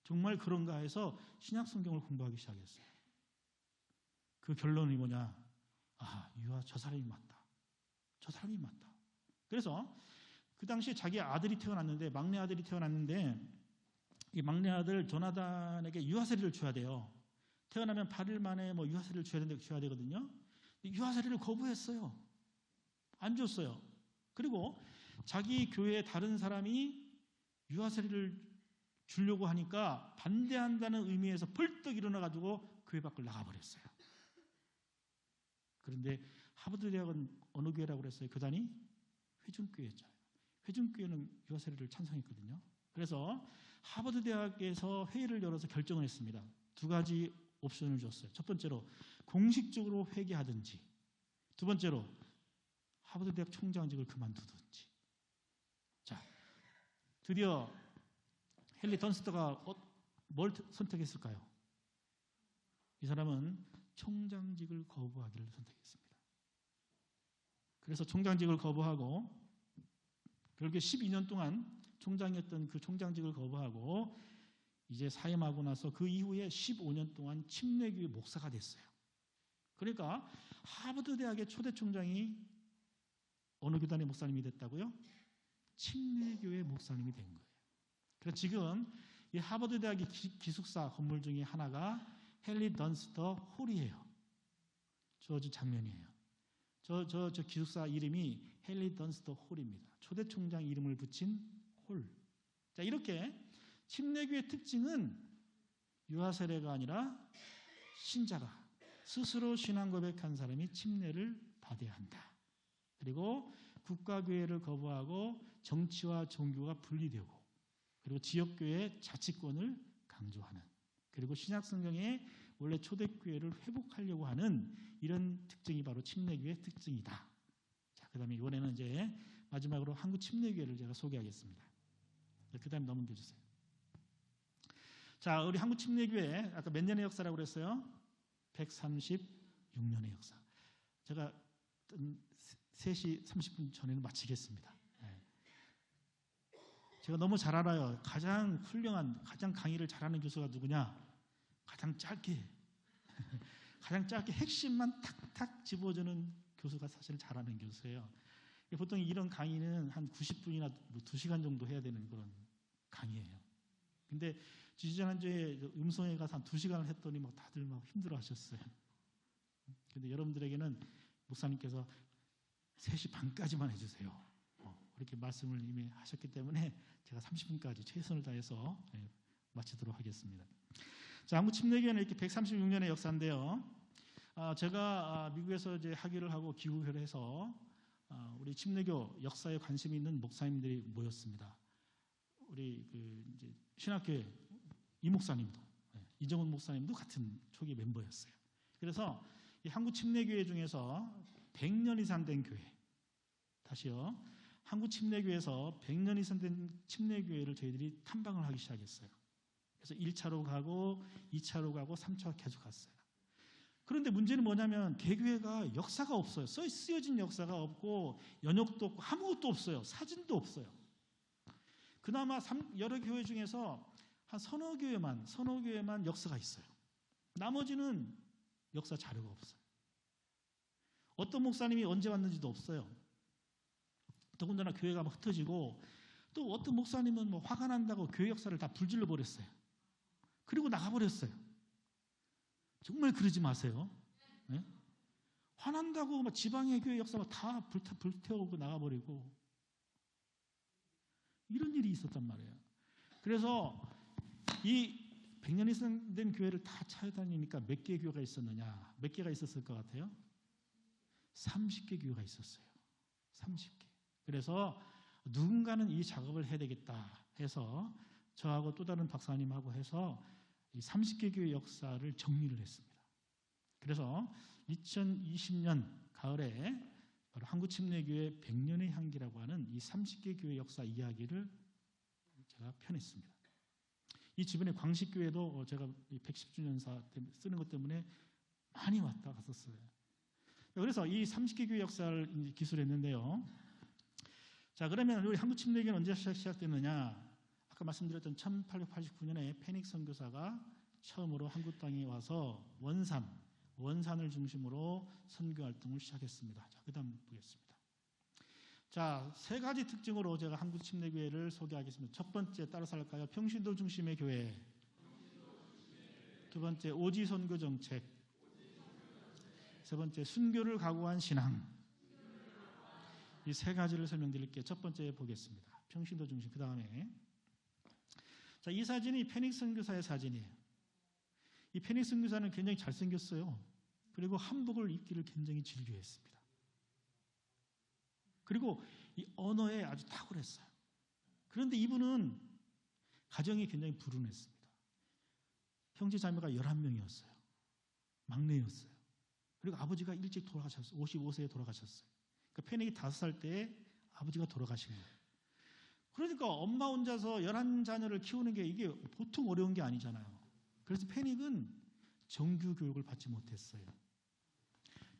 정말 그런가 해서 신약 성경을 공부하기 시작했어요. 그 결론이 뭐냐? 유아 저 사람이 맞다. 저 사람이 맞다. 그래서 그 당시에 자기 아들이 태어났는데, 막내 아들이 태어났는데, 이 막내 아들 조나단에게 유아세리를 줘야 돼요. 태어나면 8일 만에 뭐 유아세리를 줘야 되거든요. 유아세리를 거부했어요. 안 줬어요. 그리고 자기 교회의 다른 사람이 유아세리를 주려고 하니까 반대한다는 의미에서 벌떡 일어나가지고 교회 밖을 나가버렸어요. 그런데 하버드 대학은 어느 교회라고 그랬어요? 교단이 회중교회였잖아요. 회중교회는 유아세리를 찬성했거든요. 그래서 하버드 대학에서 회의를 열어서 결정을 했습니다. 두 가지 옵션을 줬어요. 첫 번째로 공식적으로 회개하든지, 두 번째로 하버드 대학 총장직을 그만두든지. 자, 드디어 헨리 던스터가 뭘 선택했을까요? 이 사람은 총장직을 거부하기를 선택했습니다. 그래서 총장직을 거부하고 결국에 12년 동안 총장이었던 그 총장직을 거부하고 이제 사임하고 나서 그 이후에 15년 동안 침례교회 목사가 됐어요. 그러니까 하버드 대학의 초대 총장이 어느 교단의 목사님이 됐다고요? 침례교회 목사님이 된 거예요. 그래서 지금 이 하버드 대학의 기숙사 건물 중에 하나가 헨리 던스터 홀이에요. 저 장면이에요. 저 기숙사 이름이 헨리 던스터 홀입니다. 초대 총장 이름을 붙인 홀. 자, 이렇게 침례교의 특징은 유아세례가 아니라 신자가 스스로 신앙 고백한 사람이 침례를 받아야 한다. 그리고 국가교회를 거부하고 정치와 종교가 분리되고, 그리고 지역교회의 자치권을 강조하는, 그리고 신약성경에 원래 초대교회를 회복하려고 하는 이런 특징이 바로 침례교회의 특징이다. 자, 그 다음에 이번에는 이제 마지막으로 한국 침례교회를 제가 소개하겠습니다. 그 다음에 넘겨 주세요. 자, 우리 한국 침례교회 아까 몇 년의 역사라고 그랬어요? 136년의 역사. 제가 3시 30분 전에는 마치겠습니다. 제가 너무 잘 알아요. 가장 훌륭한, 가장 강의를 잘하는 교수가 누구냐? 가장 짧게 핵심만 탁탁 집어주는 교수가 사실 잘하는 교수예요. 보통 이런 강의는 한 90분이나 2시간 정도 해야 되는 그런 강의예요. 근데 지지난주에 음성회 가서 한 2시간을 했더니 막 다들 막 힘들어 하셨어요. 근데 여러분들에게는 목사님께서 3시 반까지만 해주세요. 그렇게 말씀을 이미 하셨기 때문에 제가 30분까지 최선을 다해서 마치도록 하겠습니다. 자, 한국 침례교회는 이렇게 136년의 역사인데요. 제가 미국에서 이제 학위를 하고 기후회를 해서 우리 침례교 역사에 관심이 있는 목사님들이 모였습니다. 우리 이제 신학교회 이 목사님도, 이정훈 목사님도 같은 초기 멤버였어요. 그래서 이 한국 침례교회 중에서 100년 이상 된 교회, 다시요, 한국 침례교회에서 100년 이상 된 침례교회를 저희들이 탐방을 하기 시작했어요. 그래서 1차로 가고 2차로 가고 3차로 계속 갔어요. 그런데 문제는 뭐냐면 개교회가 역사가 없어요. 쓰여진 역사가 없고 연역도 없고 아무것도 없어요. 사진도 없어요. 그나마 여러 교회 중에서 한 서너 교회만 역사가 있어요. 나머지는 역사 자료가 없어요. 어떤 목사님이 언제 왔는지도 없어요. 더군다나 교회가 막 흩어지고, 또 어떤 목사님은 뭐 화가 난다고 교회 역사를 다 불질러 버렸어요. 그리고 나가버렸어요. 정말 그러지 마세요. 네? 화난다고 막 지방의 교회 역사 다 불태우고 나가버리고 이런 일이 있었단 말이에요. 그래서 이 100년 이상 된 교회를 다 찾아다니니까 몇 개의 교회가 있었느냐? 몇 개가 있었을 것 같아요? 30개 교회가 있었어요. 30개. 그래서 누군가는 이 작업을 해야 되겠다 해서 저하고 또 다른 박사님하고 해서 이 30개 교회 역사를 정리를 했습니다. 그래서 2020년 가을에 바로 한국침례교회 100년의 향기라고 하는 이 30개 교회 역사 이야기를 제가 펴냈습니다. 이 주변에 광식교회도 제가 110주년사 쓰는 것 때문에 많이 왔다 갔었어요. 그래서 이 30개 교회 역사를 기술했는데요. 자, 그러면 우리 한국침례교회는 언제 시작됐느냐? 아까 말씀드렸던 1889년에 페닉 선교사가 처음으로 한국 땅에 와서 원산을 중심으로 선교 활동을 시작했습니다. 자, 그다음 보겠습니다. 자, 세 가지 특징으로 제가 한국침례교회를 소개하겠습니다. 첫 번째 따라서 할까요? 평신도 중심의 교회. 두 번째 오지 선교 정책. 세 번째 순교를 각오한 신앙. 이 세 가지를 설명드릴게요. 첫 번째 보겠습니다. 평신도 중심. 그 다음에 자, 이 사진이 페닉 선교사의 사진이에요. 이 페닉 선교사는 굉장히 잘생겼어요. 그리고 한복을 입기를 굉장히 즐겨했습니다. 그리고 이 언어에 아주 탁월했어요. 그런데 이분은 가정이 굉장히 불운했습니다. 형제 자매가 11명이었어요. 막내였어요. 그리고 아버지가 일찍 돌아가셨어요. 55세에 돌아가셨어요. 그러니까 페닉이 5살 때 아버지가 돌아가신 거예요. 그러니까 엄마 혼자서 11자녀를 키우는 게 이게 보통 어려운 게 아니잖아요. 그래서 페닉은 정규 교육을 받지 못했어요.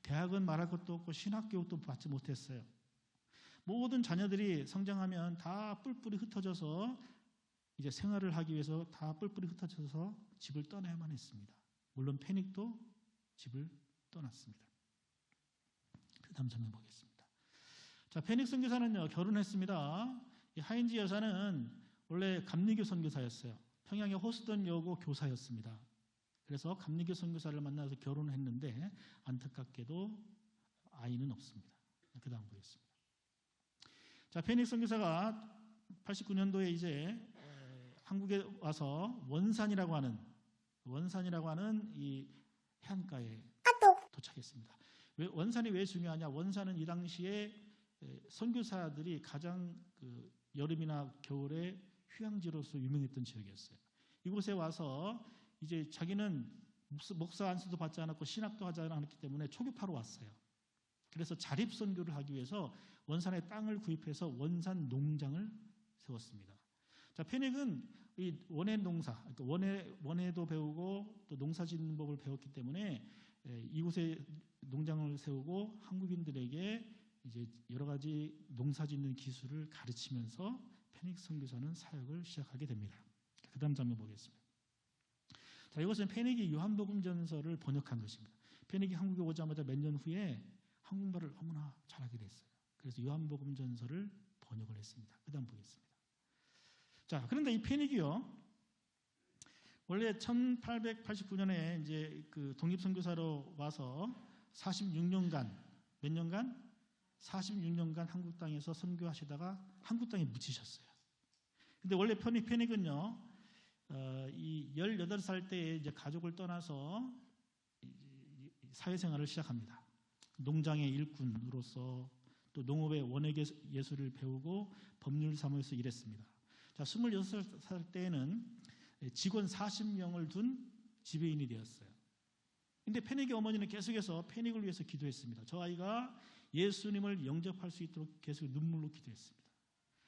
대학은 말할 것도 없고 신학 교육도 받지 못했어요. 모든 자녀들이 성장하면 다 뿔뿔이 흩어져서 이제 생활을 하기 위해서 다 뿔뿔이 흩어져서 집을 떠나야만 했습니다. 물론 페닉도 집을 떠났습니다. 그 다음 장면 보겠습니다. 자, 페닉 선교사는요, 결혼했습니다. 이 하인지 여사는 원래 감리교 선교사였어요. 평양의 호스턴 여고 교사였습니다. 그래서 감리교 선교사를 만나서 결혼했는데 안타깝게도 아이는 없습니다. 그 다음 보겠습니다. 자, 페닉 선교사가 89년도에 이제 한국에 와서 원산이라고 하는 이 해안가에 도착했습니다. 원산이 왜 중요하냐? 원산은 이 당시에 선교사들이 가장 여름이나 겨울에 휴양지로서 유명했던 지역이었어요. 이곳에 와서 이제 자기는 목사 안수도 받지 않았고 신학도 하지 않았기 때문에 초교파로 왔어요. 그래서 자립 선교를 하기 위해서 원산의 땅을 구입해서 원산 농장을 세웠습니다. 자, 페닉은 이 원예 농사, 그러니까 원예도 배우고 또 농사 짓는 법을 배웠기 때문에 이곳에 농장을 세우고 한국인들에게 이제 여러 가지 농사 짓는 기술을 가르치면서 페닉 선교사는 사역을 시작하게 됩니다. 그 다음 장면 보겠습니다. 자, 이것은 페닉이 요한복음전서를 번역한 것입니다. 페닉이 한국에 오자마자 몇 년 후에 한국말을 너무나 잘하게 됐어요. 그래서 요한복음전서를 번역을 했습니다. 그 다음 보겠습니다. 자, 그런데 이 페닉이요, 원래 1889년에 이제 그 독립선교사로 와서 46년간, 몇 년간? 46년간 한국 땅에서 선교하시다가 한국 땅에 묻히셨어요. 근데 원래 페닉은요, 이 18살 때에 이제 가족을 떠나서 사회생활을 시작합니다. 농장의 일꾼으로서 또 농업의 원예 예술을 배우고 법률사무소에서 일했습니다. 자, 26살 때에는 직원 40명을 둔 지배인이 되었어요. 근데 페닉의 어머니는 계속해서 페닉을 위해서 기도했습니다. 저 아이가 예수님을 영접할 수 있도록 계속 눈물로 기도했습니다.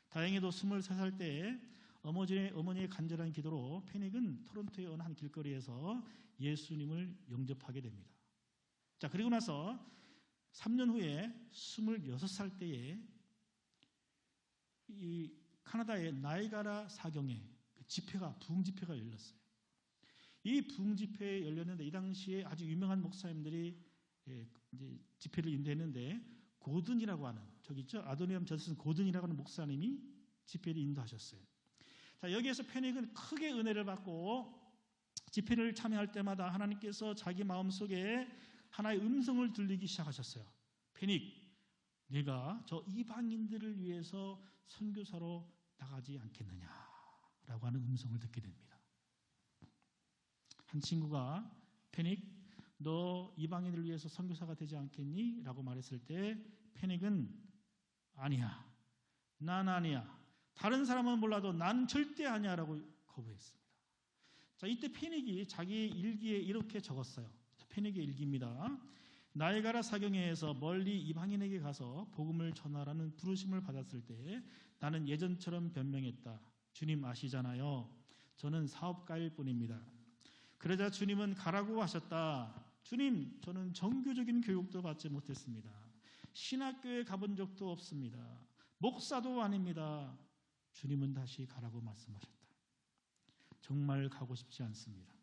다행히도 23살 때에 어머니의 간절한 기도로 페닉은 토론토의 어느 한 길거리에서 예수님을 영접하게 됩니다. 자, 그리고 나서 3년 후에 26살 때에 이 카나다의 나이가라 사경에 부흥집회가 열렸어요. 이 부흥집회에 열렸는데 이 당시에 아주 유명한 목사님들이 이제 집회를 인도했는데 고든이라고 하는, 저기 있죠? 아도니엄 저슨 고든이라고 하는 목사님이 집회를 인도하셨어요. 자, 여기에서 페닉은 크게 은혜를 받고 집회를 참여할 때마다 하나님께서 자기 마음속에 하나의 음성을 들리기 시작하셨어요. 페닉, 네가 저 이방인들을 위해서 선교사로 나가지 않겠느냐라고 하는 음성을 듣게 됩니다. 한 친구가 페닉, 너 이방인을 위해서 선교사가 되지 않겠니? 라고 말했을 때 페닉은 아니야, 난 아니야, 다른 사람은 몰라도 난 절대 아니야 라고 거부했습니다. 자, 이때 페닉이 자기 일기에 이렇게 적었어요. 페닉의 일기입니다. 나이가라 사경회에서 멀리 이방인에게 가서 복음을 전하라는 부르심을 받았을 때 나는 예전처럼 변명했다. 주님 아시잖아요. 저는 사업가일 뿐입니다. 그러자 주님은 가라고 하셨다. 주님, 저는 정규적인 교육도 받지 못했습니다. 신학교에 가본 적도 없습니다. 목사도 아닙니다. 주님은 다시 가라고 말씀하셨다. 정말 가고 싶지 않습니다.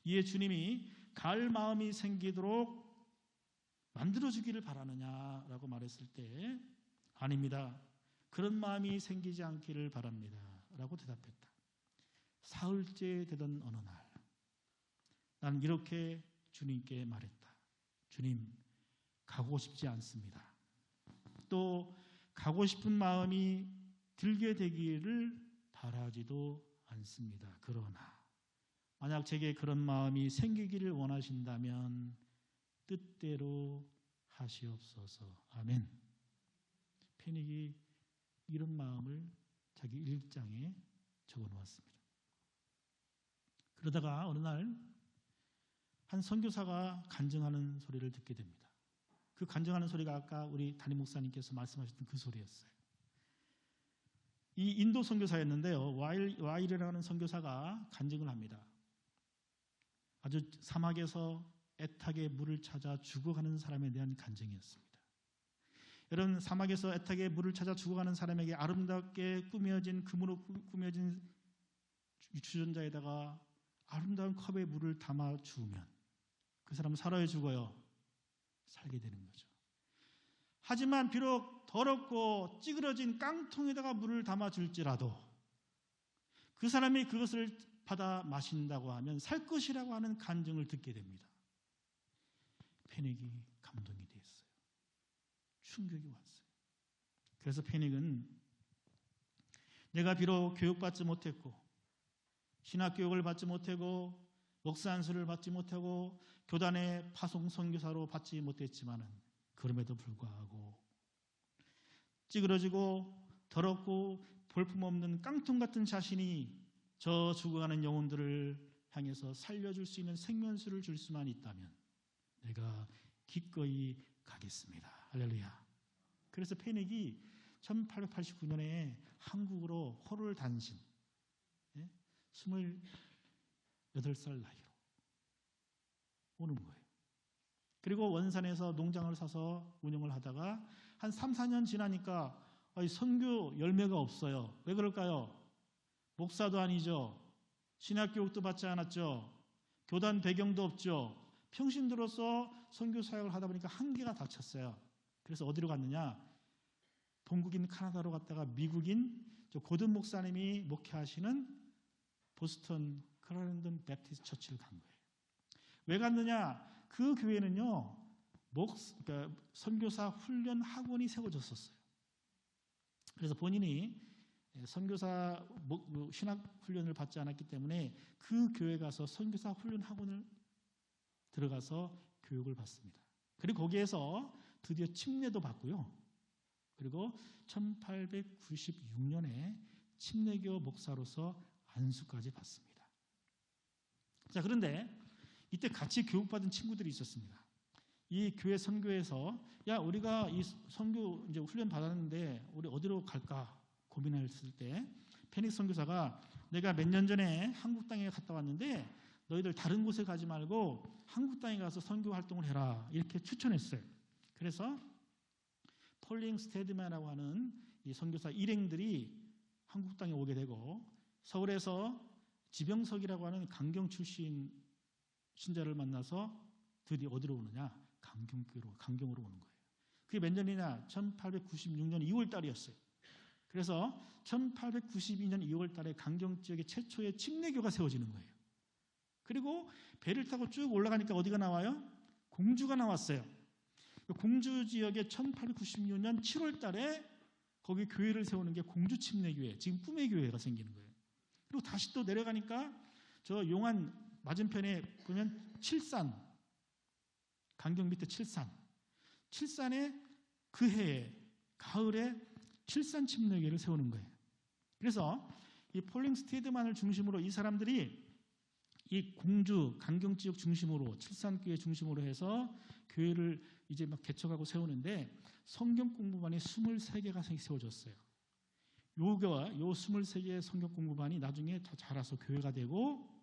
이에 주님이 갈 마음이 생기도록 만들어주기를 바라느냐라고 말했을 때 아닙니다. 그런 마음이 생기지 않기를 바랍니다. 라고 대답했다. 사흘째 되던 어느 날 나는 이렇게 주님께 말했다. 주님, 가고 싶지 않습니다. 또 가고 싶은 마음이 들게 되기를 바라지도 않습니다. 그러나 만약 제게 그런 마음이 생기기를 원하신다면 뜻대로 하시옵소서. 아멘. 페닉이 이런 마음을 자기 일장에 적어 놓았습니다. 그러다가 어느 날 한 선교사가 간증하는 소리를 듣게 됩니다. 그 간증하는 소리가 아까 우리 담임 목사님께서 말씀하셨던 그 소리였어요. 이 인도 선교사였는데요. 와일이라는 선교사가 간증을 합니다. 아주 사막에서 애타게 물을 찾아 죽어가는 사람에 대한 간증이었습니다. 여러분, 사막에서 애타게 물을 찾아 죽어가는 사람에게 아름답게 꾸며진 금으로 꾸며진 주전자에다가 아름다운 컵에 물을 담아 주우면 그 사람은 살아요, 죽어요? 살게 되는 거죠. 하지만 비록 더럽고 찌그러진 깡통에다가 물을 담아줄지라도 그 사람이 그것을 받아 마신다고 하면 살 것이라고 하는 간증을 듣게 됩니다. 페닉이 감동이 됐어요. 충격이 왔어요. 그래서 페닉은 내가 비록 교육받지 못했고 신학교육을 받지 못하고 목사 안수를 받지 못하고 교단의 파송 선교사로 받지 못했지만은 그럼에도 불구하고 찌그러지고 더럽고 볼품없는 깡통 같은 자신이 저 죽어가는 영혼들을 향해서 살려줄 수 있는 생명수를 줄 수만 있다면 내가 기꺼이 가겠습니다. 할렐루야. 그래서 페닉이 1889년에 한국으로 호를 단신 28살 나이로 오는 거예요. 그리고 원산에서 농장을 사서 운영을 하다가 한 3, 4년 지나니까 선교 열매가 없어요. 왜 그럴까요? 목사도 아니죠. 신학교육도 받지 않았죠. 교단 배경도 없죠. 평신도로서 선교 사역을 하다 보니까 한계가 닥쳤어요. 그래서 어디로 갔느냐? 본국인 카나다로 갔다가 미국인 고든 목사님이 목회하시는 보스턴 크라랜던 베프티스트 처치를 간 거예요. 왜 갔느냐? 그 교회는요, 그러니까 선교사 훈련 학원이 세워졌었어요. 그래서 본인이 선교사 신학 훈련을 받지 않았기 때문에 그 교회 가서 선교사 훈련 학원을 들어가서 교육을 받습니다. 그리고 거기에서 드디어 침례도 받고요. 그리고 1896년에 침례교 목사로서 안수까지 받습니다. 자, 그런데 이때 같이 교육받은 친구들이 있었습니다. 이 교회 선교에서 야, 우리가 이 선교 이제 훈련 받았는데 우리 어디로 갈까 고민했을 때 페닉 선교사가 내가 몇 년 전에 한국 땅에 갔다 왔는데 너희들 다른 곳에 가지 말고 한국 땅에 가서 선교 활동을 해라 이렇게 추천했어요. 그래서 폴링 스테드만이라고 하는 이 선교사 일행들이 한국 땅에 오게 되고 서울에서 지병석이라고 하는 강경 출신 신자를 만나서 드디어 어디로 오느냐? 강경으로 오는 거예요. 그게 몇 년이냐? 1896년 2월 달이었어요. 그래서 1892년 2월 달에 강경 지역에 최초의 침례교가 세워지는 거예요. 그리고 배를 타고 쭉 올라가니까 어디가 나와요? 공주가 나왔어요. 공주 지역에 1896년 7월 달에 거기 교회를 세우는 게 공주 침례교회, 지금 꿈의 교회가 생기는 거예요. 그리고 다시 또 내려가니까 저 용안 맞은편에 보면 칠산, 강경 밑에 칠산에 그 해에 가을에 칠산 침례교회를 세우는 거예요. 그래서 이 폴링 스테이드만을 중심으로 이 사람들이 이 공주 강경 지역 중심으로 칠산교회 중심으로 해서 교회를 이제 막 개척하고 세우는데 성경 공부반이 23개가 세워졌어요. 요 23개의 성경 공부반이 나중에 다 자라서 교회가 되고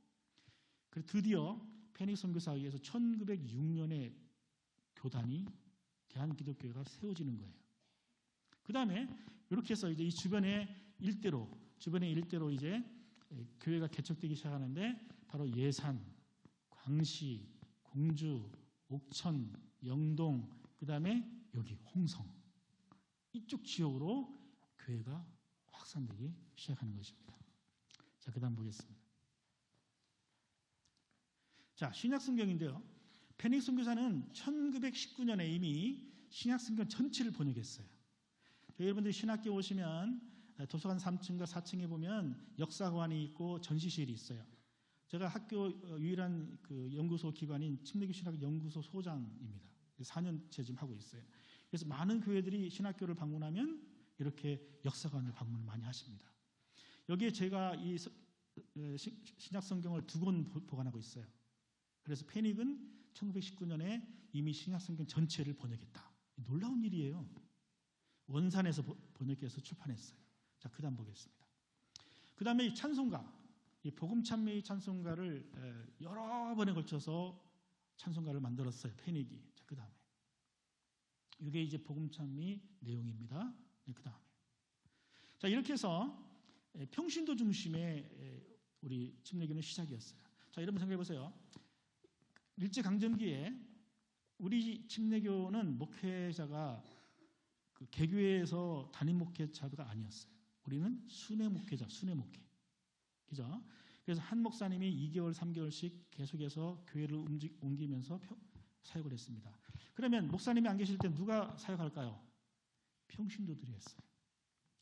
그리고 드디어 페닉 선교사에 의해서 1906년에 교단이 대한기독교회가 세워지는 거예요. 그 다음에 이렇게 해서 이제 이 주변의 일대로 이제 교회가 개척되기 시작하는데 바로 예산, 광시, 공주, 옥천, 영동, 그 다음에 여기 홍성 이쪽 지역으로 교회가 확산되기 시작하는 것입니다. 자, 그 다음 보겠습니다. 자, 신약성경인데요. 페닉 선교사는 1919년에 이미 신약성경 전체를 번역했어요. 여러분들이 신학교 오시면 도서관 3층과 4층에 보면 역사관이 있고 전시실이 있어요. 제가 학교 유일한 그 연구소 기관인 침례교 신학 연구소 소장입니다. 4년째 지금 하고 있어요. 그래서 많은 교회들이 신학교를 방문하면 이렇게 역사관을 방문을 많이 하십니다. 여기에 제가 이 신약 성경을 2권 보관하고 있어요. 그래서 페닉은 1919년에 이미 신약 성경 전체를 번역했다. 놀라운 일이에요. 원산에서 번역해서 출판했어요. 자, 그 다음 보겠습니다. 그 다음에 이 찬송가, 이 복음 찬미의 찬송가를 여러 번에 걸쳐서 찬송가를 만들었어요. 페닉이. 자, 그 다음에 이게 이제 복음 찬미 내용입니다. 그 다음에 자, 이렇게 해서 평신도 중심의 우리 침례교는 시작이었어요. 자, 여러분 생각해 보세요. 일제강점기에 우리 침례교는 목회자가 그 개교회에서 담임 목회자가 아니었어요. 우리는 순회 목회자, 순회 목회. 그죠? 그래서 한 목사님이 2개월, 3개월씩 계속해서 교회를 옮기면서 사역을 했습니다. 그러면 목사님이 안 계실 때 누가 사역할까요? 평신도들이 했어요.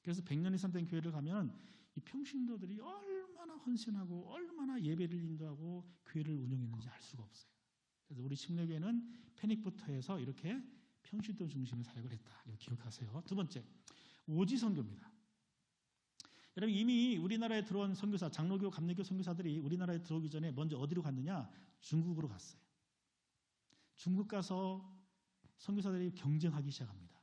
그래서 100년 이상 된 교회를 가면 이 평신도들이 얼마나 헌신하고 얼마나 예배를 인도하고 교회를 운영했는지 알 수가 없어요. 그래서 우리 침례교회는 페닉부터 해서 이렇게 평신도 중심의 사역을 했다. 이거 기억하세요. 두 번째, 오지 선교입니다. 여러분, 이미 우리나라에 들어온 선교사, 장로교, 감리교 선교사들이 우리나라에 들어오기 전에 먼저 어디로 갔느냐? 중국으로 갔어요. 중국 가서 선교사들이 경쟁하기 시작합니다.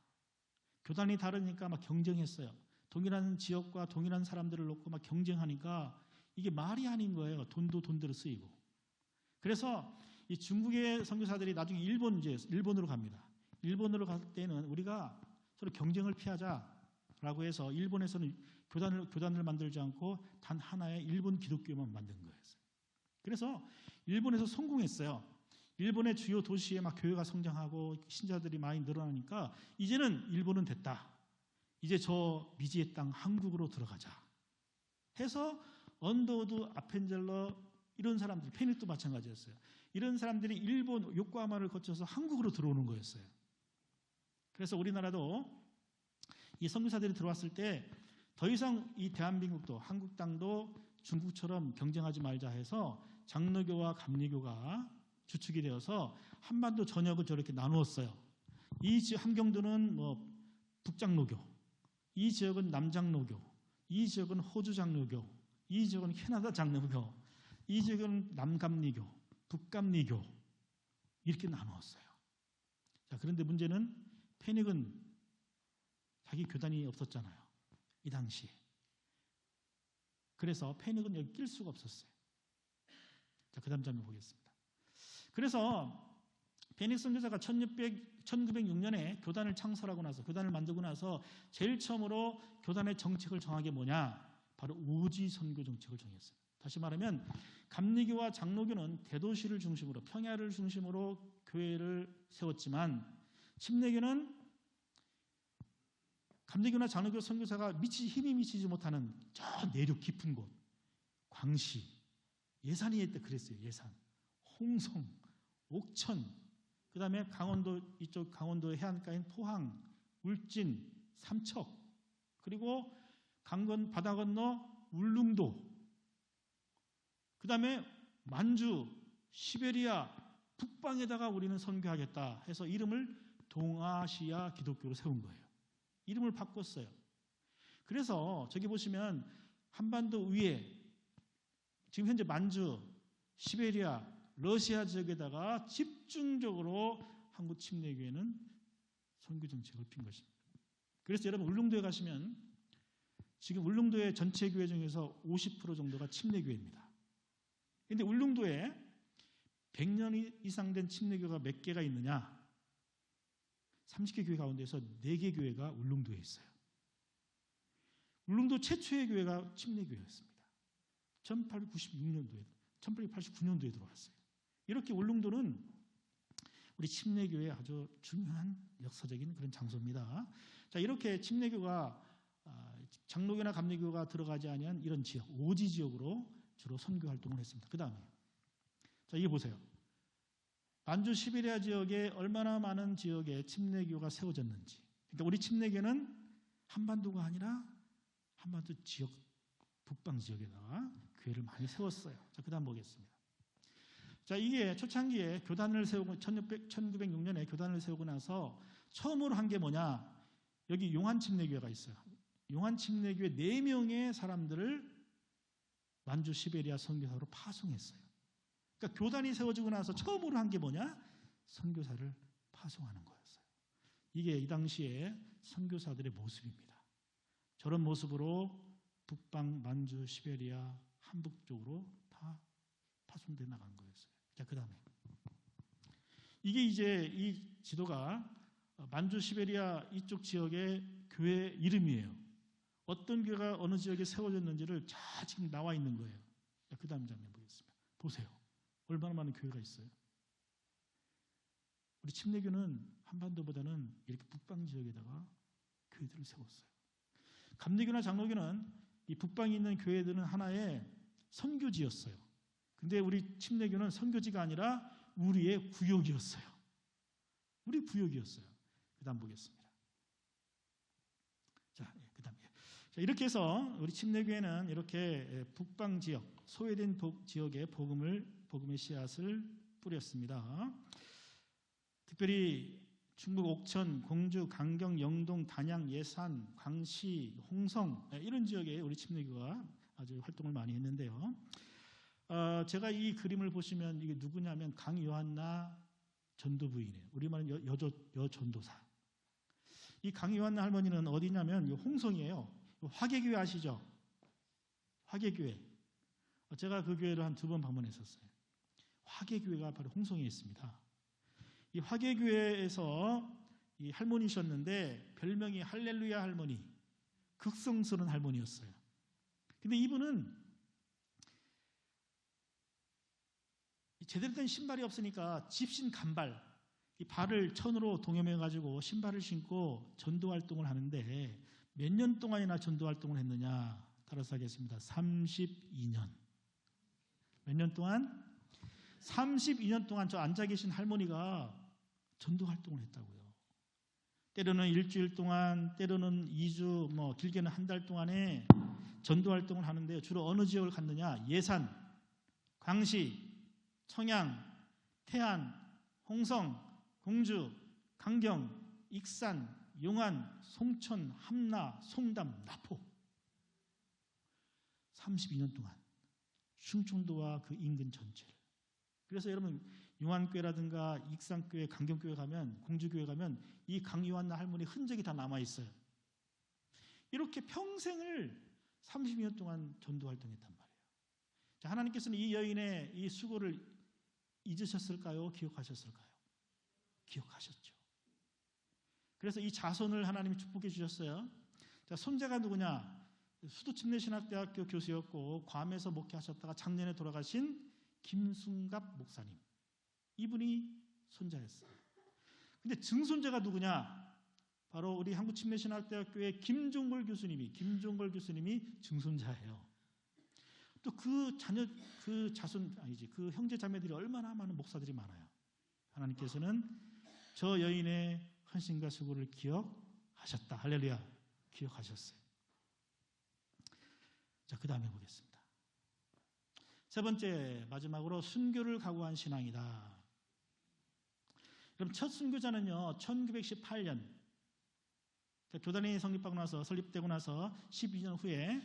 교단이 다르니까 막 경쟁했어요. 동일한 지역과 동일한 사람들을 놓고 막 경쟁하니까 이게 말이 아닌 거예요. 돈도 돈대로 쓰이고. 그래서 이 중국의 선교사들이 나중에 일본으로 갑니다. 일본으로 갈 때는 우리가 서로 경쟁을 피하자라고 해서 일본에서는 교단을 만들지 않고 단 하나의 일본 기독교만 만든 거예요. 그래서 일본에서 성공했어요. 일본의 주요 도시에 막 교회가 성장하고 신자들이 많이 늘어나니까 이제는 일본은 됐다. 이제 저 미지의 땅 한국으로 들어가자 해서 언더우드, 아펜젤러 이런 사람들, 페닉도 마찬가지였어요. 이런 사람들이 일본 요코하마를 거쳐서 한국으로 들어오는 거였어요. 그래서 우리나라도 이 선교사들이 들어왔을 때 더 이상 이 대한민국도 한국 땅도 중국처럼 경쟁하지 말자 해서 장로교와 감리교가 주축이 되어서 한반도 전역을 저렇게 나누었어요. 이 지역 함경도는 뭐 북장로교, 이 지역은 남장로교, 이 지역은 호주 장로교, 이 지역은 캐나다 장로교, 이 지역은 남감리교, 북감리교 이렇게 나누었어요. 자, 그런데 문제는 페닉은 자기 교단이 없었잖아요. 이 당시에. 그래서 페닉은 여기 낄 수가 없었어요. 자, 그 다음 장면 보겠습니다. 그래서 페닉 선교사가 1906년에 교단을 창설하고 나서, 교단을 만들고 나서 제일 처음으로 교단의 정책을 정한 게 뭐냐? 바로 오지 선교 정책을 정했어요. 다시 말하면 감리교와 장로교는 대도시를 중심으로, 평야를 중심으로 교회를 세웠지만 침례교는 감리교나 장로교 선교사가 힘이 미치지 못하는 저 내륙 깊은 곳, 광시, 예산이 때 그랬어요. 예산, 홍성, 옥천, 그 다음에 강원도, 이쪽 강원도의 해안가인 포항, 울진, 삼척, 그리고 강건 바다 건너 울릉도, 그 다음에 만주, 시베리아, 북방에다가 우리는 선교하겠다 해서 이름을 동아시아 기독교로 세운 거예요. 이름을 바꿨어요. 그래서 저기 보시면 한반도 위에 지금 현재 만주, 시베리아, 러시아 지역에다가 집중적으로 한국 침례교회는 선교 정책을 핀 것입니다. 그래서 여러분 울릉도에 가시면 지금 울릉도의 전체 교회 중에서 50% 정도가 침례교회입니다. 그런데 울릉도에 100년 이상 된 침례교가 몇 개가 있느냐? 30개 교회 가운데서 4개 교회가 울릉도에 있어요. 울릉도 최초의 교회가 침례교회였습니다. 1889년도에 들어왔어요. 이렇게 울릉도는 우리 침례교회의 아주 중요한 역사적인 그런 장소입니다. 자, 이렇게 침례교가 장로교나 감리교가 들어가지 아니한 이런 지역, 오지 지역으로 주로 선교 활동을 했습니다. 그 다음에 자, 이게 보세요. 만주 시베리아 지역에 얼마나 많은 지역에 침례교가 세워졌는지. 그러니까 우리 침례교는 한반도가 아니라 한반도 지역, 북방 지역에다가 교회를 많이 세웠어요. 자, 그 다음 보겠습니다. 자, 이게 초창기에 교단을 세우고 1906년에 교단을 세우고 나서 처음으로 한 게 뭐냐? 여기 용한 침례교회가 있어요. 용한 침례교회 4명의 사람들을 만주 시베리아 선교사로 파송했어요. 그러니까 교단이 세워지고 나서 처음으로 한 게 뭐냐? 선교사를 파송하는 거였어요. 이게 이 당시에 선교사들의 모습입니다. 저런 모습으로 북방, 만주, 시베리아, 한북 쪽으로 다 파송돼 나간 거였어요. 자, 그 다음에 이게 이제 이 지도가 만주, 시베리아 이쪽 지역의 교회 이름이에요. 어떤 교회가 어느 지역에 세워졌는지를 다 지금 나와 있는 거예요. 자, 그 다음 장면 보겠습니다. 보세요. 얼마나 많은 교회가 있어요. 우리 침례교는 한반도보다는 이렇게 북방 지역에다가 교회들을 세웠어요. 감리교나 장로교는 이 북방에 있는 교회들은 하나의 선교지였어요. 근데 우리 침례교는 선교지가 아니라 우리의 구역이었어요. 우리 구역이었어요. 그 다음 보겠습니다. 자, 그 다음에. 자, 이렇게 해서 우리 침례교회는 이렇게 북방 지역, 소외된 지역에 복음의 씨앗을 뿌렸습니다. 특별히 중국 옥천, 공주, 강경, 영동, 단양, 예산, 광시, 홍성 이런 지역에 우리 침례교가 아주 활동을 많이 했는데요. 제가 이 그림을 보시면 이게 누구냐면 강요한나 전도 부인이에요. 우리말은 여전도사. 이 강요한나 할머니는 어디냐면 홍성이에요. 화계교회 아시죠? 화계교회. 제가 그 교회를 한 2번 방문했었어요. 화계교회가 바로 홍성에 있습니다. 이 화계교회에서 이 할머니셨는데 별명이 할렐루야 할머니, 극성스러운 할머니였어요. 근데 이분은 제대로 된 신발이 없으니까 집신 간발, 이 발을 천으로 동여매가지고 신발을 신고 전도 활동을 하는데 몇 년 동안이나 전도 활동을 했느냐? 따라서 하겠습니다. 32년. 몇 년 동안? 32년 동안 저 앉아 계신 할머니가 전도 활동을 했다고요. 때로는 일주일 동안, 때로는 2주, 길게는 한 달 동안에 전도 활동을 하는데 주로 어느 지역을 갔느냐? 예산, 광시, 청양, 태안, 홍성, 공주, 강경, 익산, 용안, 송천, 함나, 송담, 나포. 32년 동안 충청도와 그 인근 전체를. 그래서 여러분 용안교회라든가 익산교회, 강경교회 가면, 공주교회 가면 이 강요한나 할머니 흔적이 다 남아있어요. 이렇게 평생을 32년 동안 전도 활동했단 말이에요. 자, 하나님께서는 이 여인의 이 수고를 잊으셨을까요? 기억하셨을까요? 기억하셨죠. 그래서 이 자손을 하나님이 축복해 주셨어요. 자, 손자가 누구냐? 수도침례신학대학교 교수였고 괌에서 목회하셨다가 작년에 돌아가신 김순갑 목사님. 이분이 손자였어요. 근데 증손자가 누구냐? 바로 우리 한국침례신학대학교의 김종걸 교수님이 증손자예요. 또 그 자녀, 그 자손, 아니지, 그 형제 자매들이 얼마나 많은 목사들이 많아요. 하나님께서는 저 여인의 헌신과 수고를 기억하셨다. 할렐루야. 기억하셨어요. 자, 그 다음에 보겠습니다. 세 번째, 마지막으로 순교를 각오한 신앙이다. 그럼 첫 순교자는요, 1918년 교단이 설립되고 나서 12년 후에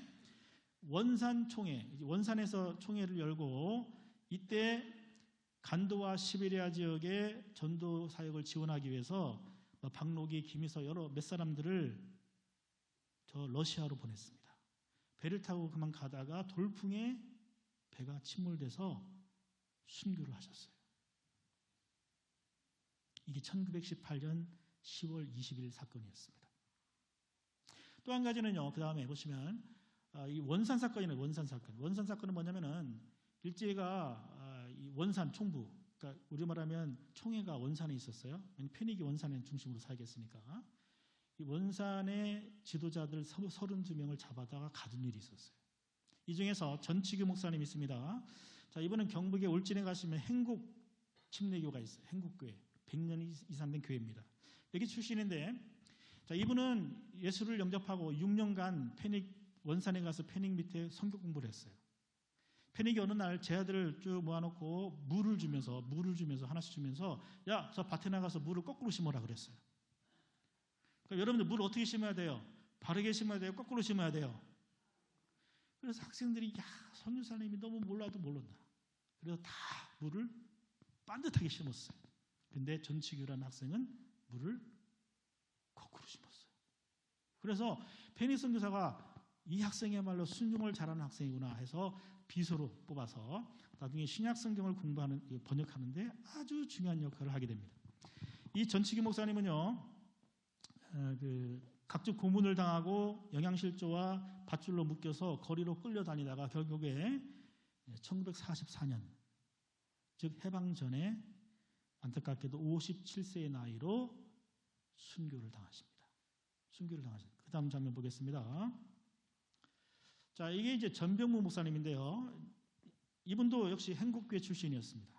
원산에서 총회를 열고 이때 간도와 시베리아 지역의 전도 사역을 지원하기 위해서 박노기, 김희서 여러 몇 사람들을 저 러시아로 보냈습니다. 배를 타고 그만 가다가 돌풍에 배가 침몰돼서 순교를 하셨어요. 이게 1918년 10월 20일 사건이었습니다. 또 한 가지는요, 그 다음에 보시면 이 원산 사건이네요. 원산 사건은 뭐냐면은 일제가 이 원산 총부 그러니까 우리 말하면 총회가 원산에 있었어요. 페닉이 원산의 중심으로 살겠으니까. 이 원산의 지도자들 32명을 잡아다가 가둔 일이 있었어요. 이 중에서 전치규 목사님이 있습니다. 자, 이분은 경북에 울진에 가시면 행국 침례교가 있어요. 행국교회. 100년 이상 된 교회입니다. 여기 출신인데, 자, 이분은 예수를 영접하고 6년간 페닉 원산에 가서 페닉 밑에 선교 공부를 했어요. 페닉이 어느 날 제 아들을 쭉 모아놓고 물을 주면서 하나씩 주면서, 야, 저 밭에 나가서 물을 거꾸로 심어라 그랬어요. 그러니까 여러분들 물 어떻게 심어야 돼요? 바르게 심어야 돼요? 거꾸로 심어야 돼요? 그래서 학생들이, 야, 선교사님이 너무 몰라도 모른다. 그래서 다 물을 반듯하게 심었어요. 근데 전치규라는 학생은 물을 거꾸로 심었어요. 그래서 페닉 선교사가 이 학생이야말로 순종을 잘하는 학생이구나 해서 비서로 뽑아서 나중에 신약 성경을 번역하는데 아주 중요한 역할을 하게 됩니다. 이 전치규 목사님은요, 각종 고문을 당하고 영양실조와 밧줄로 묶여서 거리로 끌려다니다가 결국에 1944년, 즉 해방 전에 안타깝게도 57세의 나이로 순교를 당하십니다. 그 다음 장면 보겠습니다. 자, 이게 이제 전병무 목사님인데요. 이분도 역시 행국교회 출신이었습니다.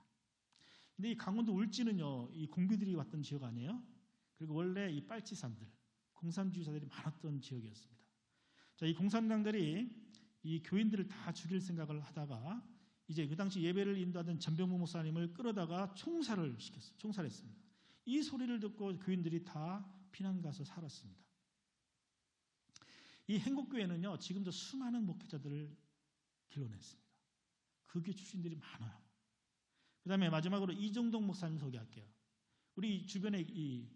근데 이 강원도 울진은요, 이 공비들이 왔던 지역 아니에요? 그리고 원래 이 빨치산들, 공산주의자들이 많았던 지역이었습니다. 자, 이 공산당들이 이 교인들을 다 죽일 생각을 하다가 이제 그 당시 예배를 인도하던 전병무 목사님을 끌어다가 총살했습니다. 이 소리를 듣고 교인들이 다 피난 가서 살았습니다. 이 행복교회는요, 지금도 수많은 목회자들을 길러냈습니다. 그 교회 출신들이 많아요. 그 다음에 마지막으로 이정동 목사님 소개할게요. 우리 주변에 이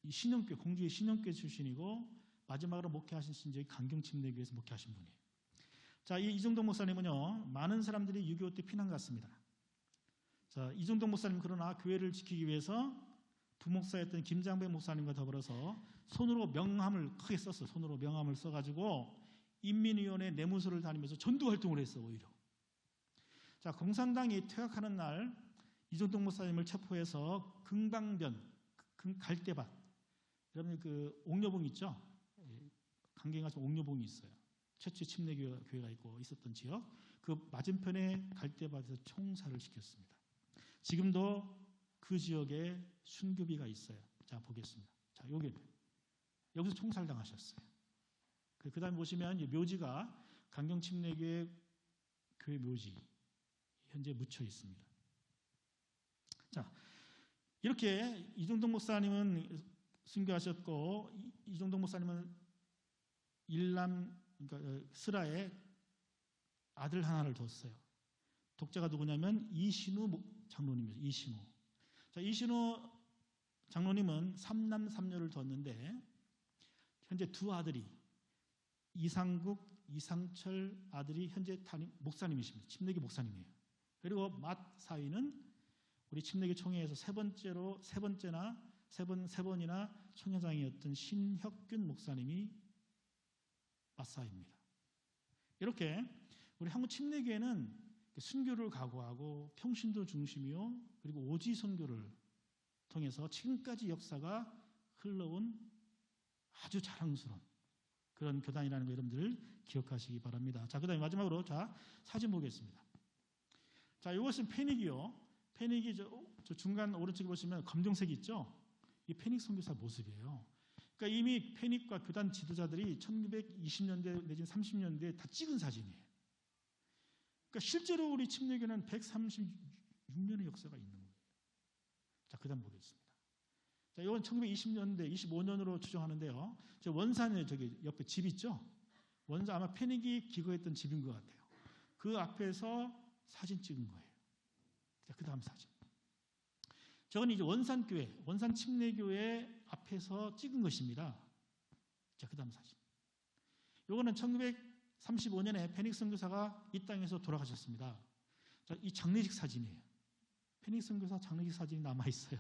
신영교회, 공주의 신영교회 출신이고 마지막으로 목회하신 저희 강경침례교회에서 목회하신 분이에요. 자, 이 이정동 목사님은요, 많은 사람들이 6.25 때 피난 갔습니다. 자, 이정동 목사님 그러나 교회를 지키기 위해서 부목사였던 김장배 목사님과 더불어서 손으로 명함을 크게 썼어요. 손으로 명함을 써가지고 인민위원회 내무소를 다니면서 전도활동을 했어, 오히려. 자, 공산당이 퇴각하는 날 이정동 목사님을 체포해서 금강변, 갈대밭, 여러분 그 옥녀봉 있죠? 강경에 가서 옥녀봉이 있어요. 최초 침례교회가 있고 있었던 지역, 그 맞은편에 갈대밭에서 총살을 시켰습니다. 지금도 그 지역에 순교비가 있어요. 자, 보겠습니다. 자, 여기서 총살당하셨어요. 그 다음에 보시면 묘지가 강경침례교회 교회 묘지 현재 묻혀 있습니다. 자, 이렇게 이정동 목사님은 순교하셨고, 이정동 목사님은 그러니까 스라에 아들 하나를 뒀어요. 독자가 누구냐면 이신우 장로님이죠. 이신우. 자, 이신우 장로님은 3남 3녀를 뒀는데 현재 두 아들이 이상국, 이상철 아들이 현재 목사님이십니다. 침례교 목사님이에요. 그리고 맏 사위는 우리 침례교 총회에서 세 번이나 총회장이었던 신혁균 목사님이 맏사위입니다. 이렇게 우리 한국 침례교회는 순교를 각오하고 평신도 중심이요, 그리고 오지 선교를 통해서 지금까지 역사가 흘러온 아주 자랑스러운 그런 교단이라는 거 여러분들 기억하시기 바랍니다. 자, 그 다음에 마지막으로 자, 사진 보겠습니다. 자, 이것은 페닉이요. 페닉이 저 중간 오른쪽에 보시면 검정색이 있죠? 이 페닉 선교사 모습이에요. 그러니까 이미 페닉과 교단 지도자들이 1920년대 내지는 30년대에 다 찍은 사진이에요. 그러니까 실제로 우리 침례교는 136년의 역사가 있는 거예요. 자, 그 다음 보겠습니다. 자, 이건 1920년대, 25년으로 추정하는데요. 저 원산에 저기 옆에 집 있죠? 원산 아마 페닉이 기거했던 집인 것 같아요. 그 앞에서 사진 찍은 거예요. 자, 그 다음 사진. 저건 이제 원산교회, 원산 침례교회 앞에서 찍은 것입니다. 자, 그 다음 사진. 요거는 1935년에 페닉 선교사가 이 땅에서 돌아가셨습니다. 자, 이 장례식 사진이에요. 페닉 선교사 장례식 사진이 남아있어요.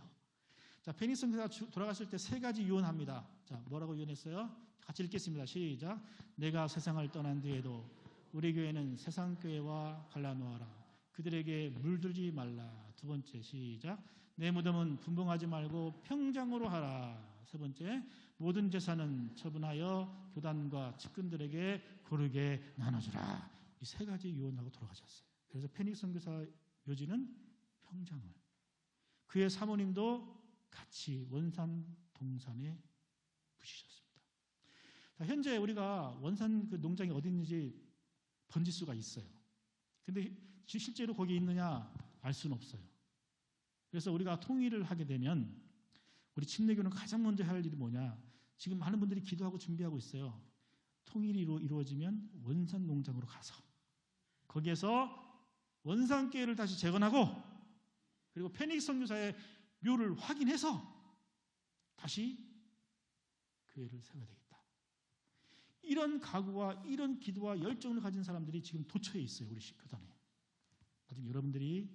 자, 페닉 선교사가 돌아가실 때 세 가지 유언합니다. 자, 뭐라고 유언했어요? 같이 읽겠습니다. 시작. 내가 세상을 떠난 뒤에도 우리 교회는 세상 교회와 갈라놓아라. 그들에게 물들지 말라. 두 번째 시작. 내 무덤은 분봉하지 말고 평장으로 하라. 세 번째, 모든 재산은 처분하여 교단과 측근들에게 고르게 나눠주라. 이 세 가지 유언하고 돌아가셨어요. 그래서 페닉스 선교사 묘지는 평장을, 그의 사모님도 같이 원산 동산에 부시셨습니다. 자, 현재 우리가 원산 그 농장이 어디 있는지 번질 수가 있어요. 근데 실제로 거기 있느냐 알 수는 없어요. 그래서 우리가 통일을 하게 되면 우리 침례교는 가장 먼저 할 일이 뭐냐? 지금 많은 분들이 기도하고 준비하고 있어요. 통일이 이루어지면 원산 농장으로 가서 거기에서 원산교회를 다시 재건하고, 그리고 페닉스 선교사의 묘를 확인해서 다시 교회를 세워야 되겠다. 이런 각오와 이런 기도와 열정을 가진 사람들이 지금 도처에 있어요. 우리 교단에. 나중에 여러분들이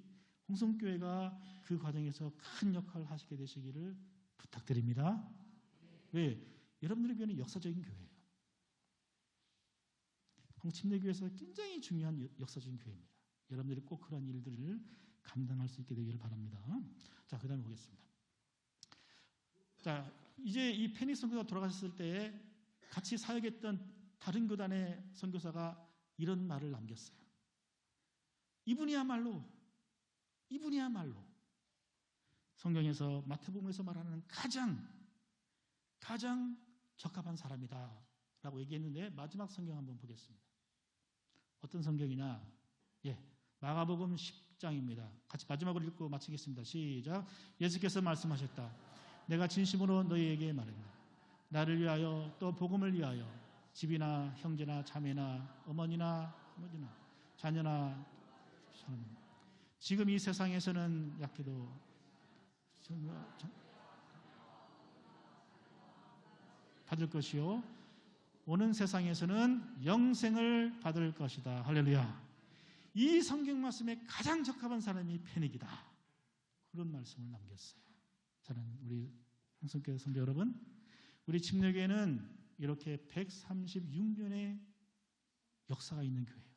홍성교회가 그 과정에서 큰 역할을 하시게 되시기를 부탁드립니다. 왜? 여러분들의 교회는 역사적인 교회예요. 한국 침례교회에서 굉장히 중요한 역사적인 교회입니다. 여러분들이 꼭 그런 일들을 감당할 수 있게 되기를 바랍니다. 자, 그 다음에 보겠습니다. 자, 이제 이 페닉스 선교사가 돌아가셨을 때 같이 사역했던 다른 교단의 선교사가 이런 말을 남겼어요. 이분이야말로 성경에서 마태복음에서 말하는 가장 적합한 사람이다 라고 얘기했는데, 마지막 성경 한번 보겠습니다. 어떤 성경이냐? 마가복음 10장입니다. 같이 마지막으로 읽고 마치겠습니다. 시작. 예수께서 말씀하셨다. 내가 진심으로 너희에게 말한다. 나를 위하여 또 복음을 위하여 집이나 형제나 자매나 어머니나 자녀나 지금 이 세상에서는 약해도 받을 것이요 오는 세상에서는 영생을 받을 것이다. 할렐루야. 이 성경 말씀에 가장 적합한 사람이 페닉이다. 그런 말씀을 남겼어요. 저는 우리 홍성교회 성도 여러분, 우리 침례교회는 이렇게 136년의 역사가 있는 교회예요.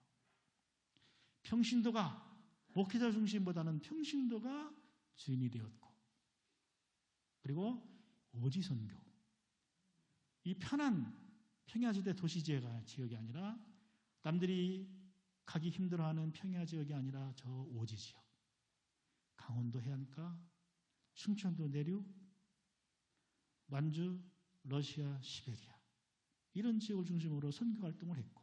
평신도가 목회자 중심보다는 평신도가 주인이 되었고, 그리고 오지선교, 이 편한 평야지대 도시지역이 아니라 남들이 가기 힘들어하는 평야지역이 아니라 저 오지지역, 강원도 해안가, 충청도 내륙, 만주, 러시아, 시베리아, 이런 지역을 중심으로 선교 활동을 했고,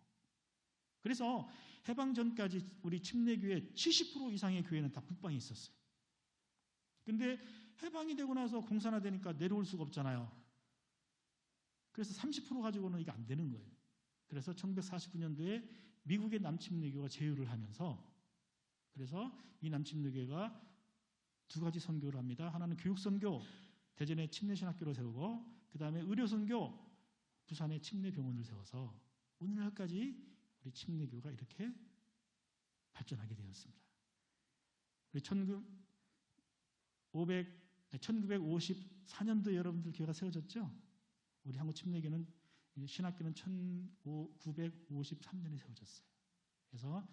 그래서 해방 전까지 우리 침례교회 70% 이상의 교회는 다 북방에 있었어요. 근데 해방이 되고 나서 공산화되니까 내려올 수가 없잖아요. 그래서 30% 가지고는 이게 안 되는 거예요. 그래서 1949년도에 미국의 남침례교가 제휴를 하면서, 그래서 이 남침례교가 두 가지 선교를 합니다. 하나는 교육선교, 대전에 침례신학교를 세우고, 그 다음에 의료선교, 부산에 침례병원을 세워서 오늘날까지 우리 침례교가 이렇게 발전하게 되었습니다. 우리 1954년도에 여러분들 교회가 세워졌죠? 우리 한국 침례교는, 신학교는 1953년에 세워졌어요. 그래서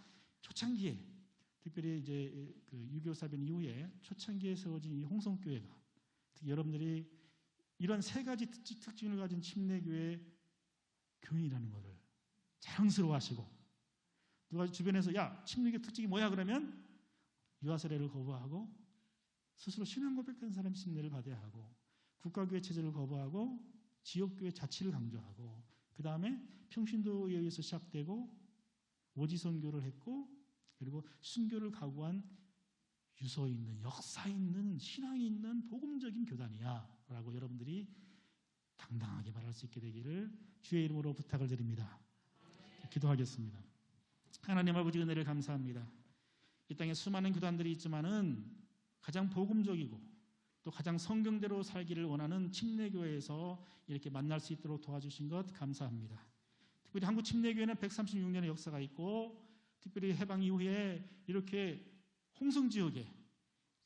초창기에, 특별히 이제 그 6.25 사변 이후에 초창기에 세워진 이 홍성교회가, 특히 여러분들이 이런 세 가지 특징을 가진 침례교회 교인이라는 것을 자랑스러워하시고, 누가 주변에서 야, 침례교 특징이 뭐야? 그러면 유아세례를 거부하고, 스스로 신앙 고백하는 사람이 침례를 받아야 하고, 국가교회 체제를 거부하고 지역교회 자치를 강조하고, 그 다음에 평신도에 의해서 시작되고 오지선교를 했고, 그리고 순교를 각오한 유서 있는, 역사 있는, 신앙이 있는 복음적인 교단이야 라고 여러분들이 당당하게 말할 수 있게 되기를 주의 이름으로 부탁을 드립니다. 기도하겠습니다. 하나님 아버지, 은혜를 감사합니다. 이 땅에 수많은 교단들이 있지만은 가장 복음적이고 또 가장 성경대로 살기를 원하는 침례교회에서 이렇게 만날 수 있도록 도와주신 것 감사합니다. 특별히 한국 침례교회는 136년의 역사가 있고, 특별히 해방 이후에 이렇게 홍성지역에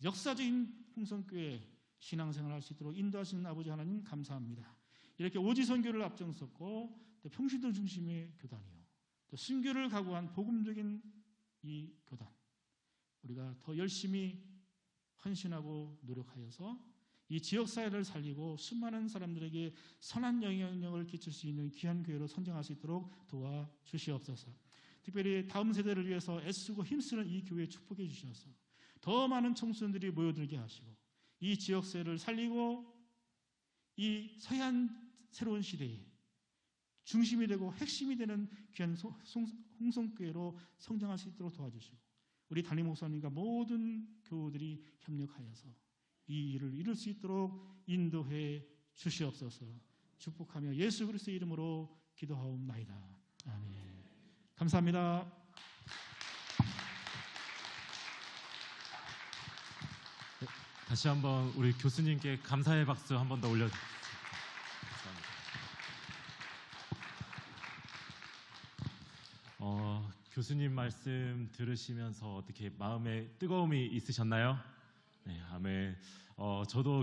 역사적인 홍성교회 신앙생활을 할 수 있도록 인도하시는 아버지 하나님 감사합니다. 이렇게 오지선교를 앞장섰고 또 평신도 중심의 교단이요, 또 순교를 각오한 복음적인 이 교단, 우리가 더 열심히 헌신하고 노력하여서 이 지역사회를 살리고 수많은 사람들에게 선한 영향력을 끼칠 수 있는 귀한 교회로 성장할 수 있도록 도와주시옵소서. 특별히 다음 세대를 위해서 애쓰고 힘쓰는 이 교회에 축복해 주셔서 더 많은 청소년들이 모여들게 하시고 이 지역사회를 살리고 이 서해안 새로운 시대에 중심이 되고 핵심이 되는 귀한 홍성교회로 성장할 수 있도록 도와주시고 우리 담임 목사님과 모든 교우들이 협력하여서 이 일을 이룰 수 있도록 인도해 주시옵소서. 축복하며 예수 그리스도의 이름으로 기도하옵나이다. 아멘. 감사합니다. 다시 한번 우리 교수님께 감사의 박수 한 번 더 올려주세요. 교수님 말씀 들으시면서 어떻게 마음에 뜨거움이 있으셨나요? 네, 아멘. 저도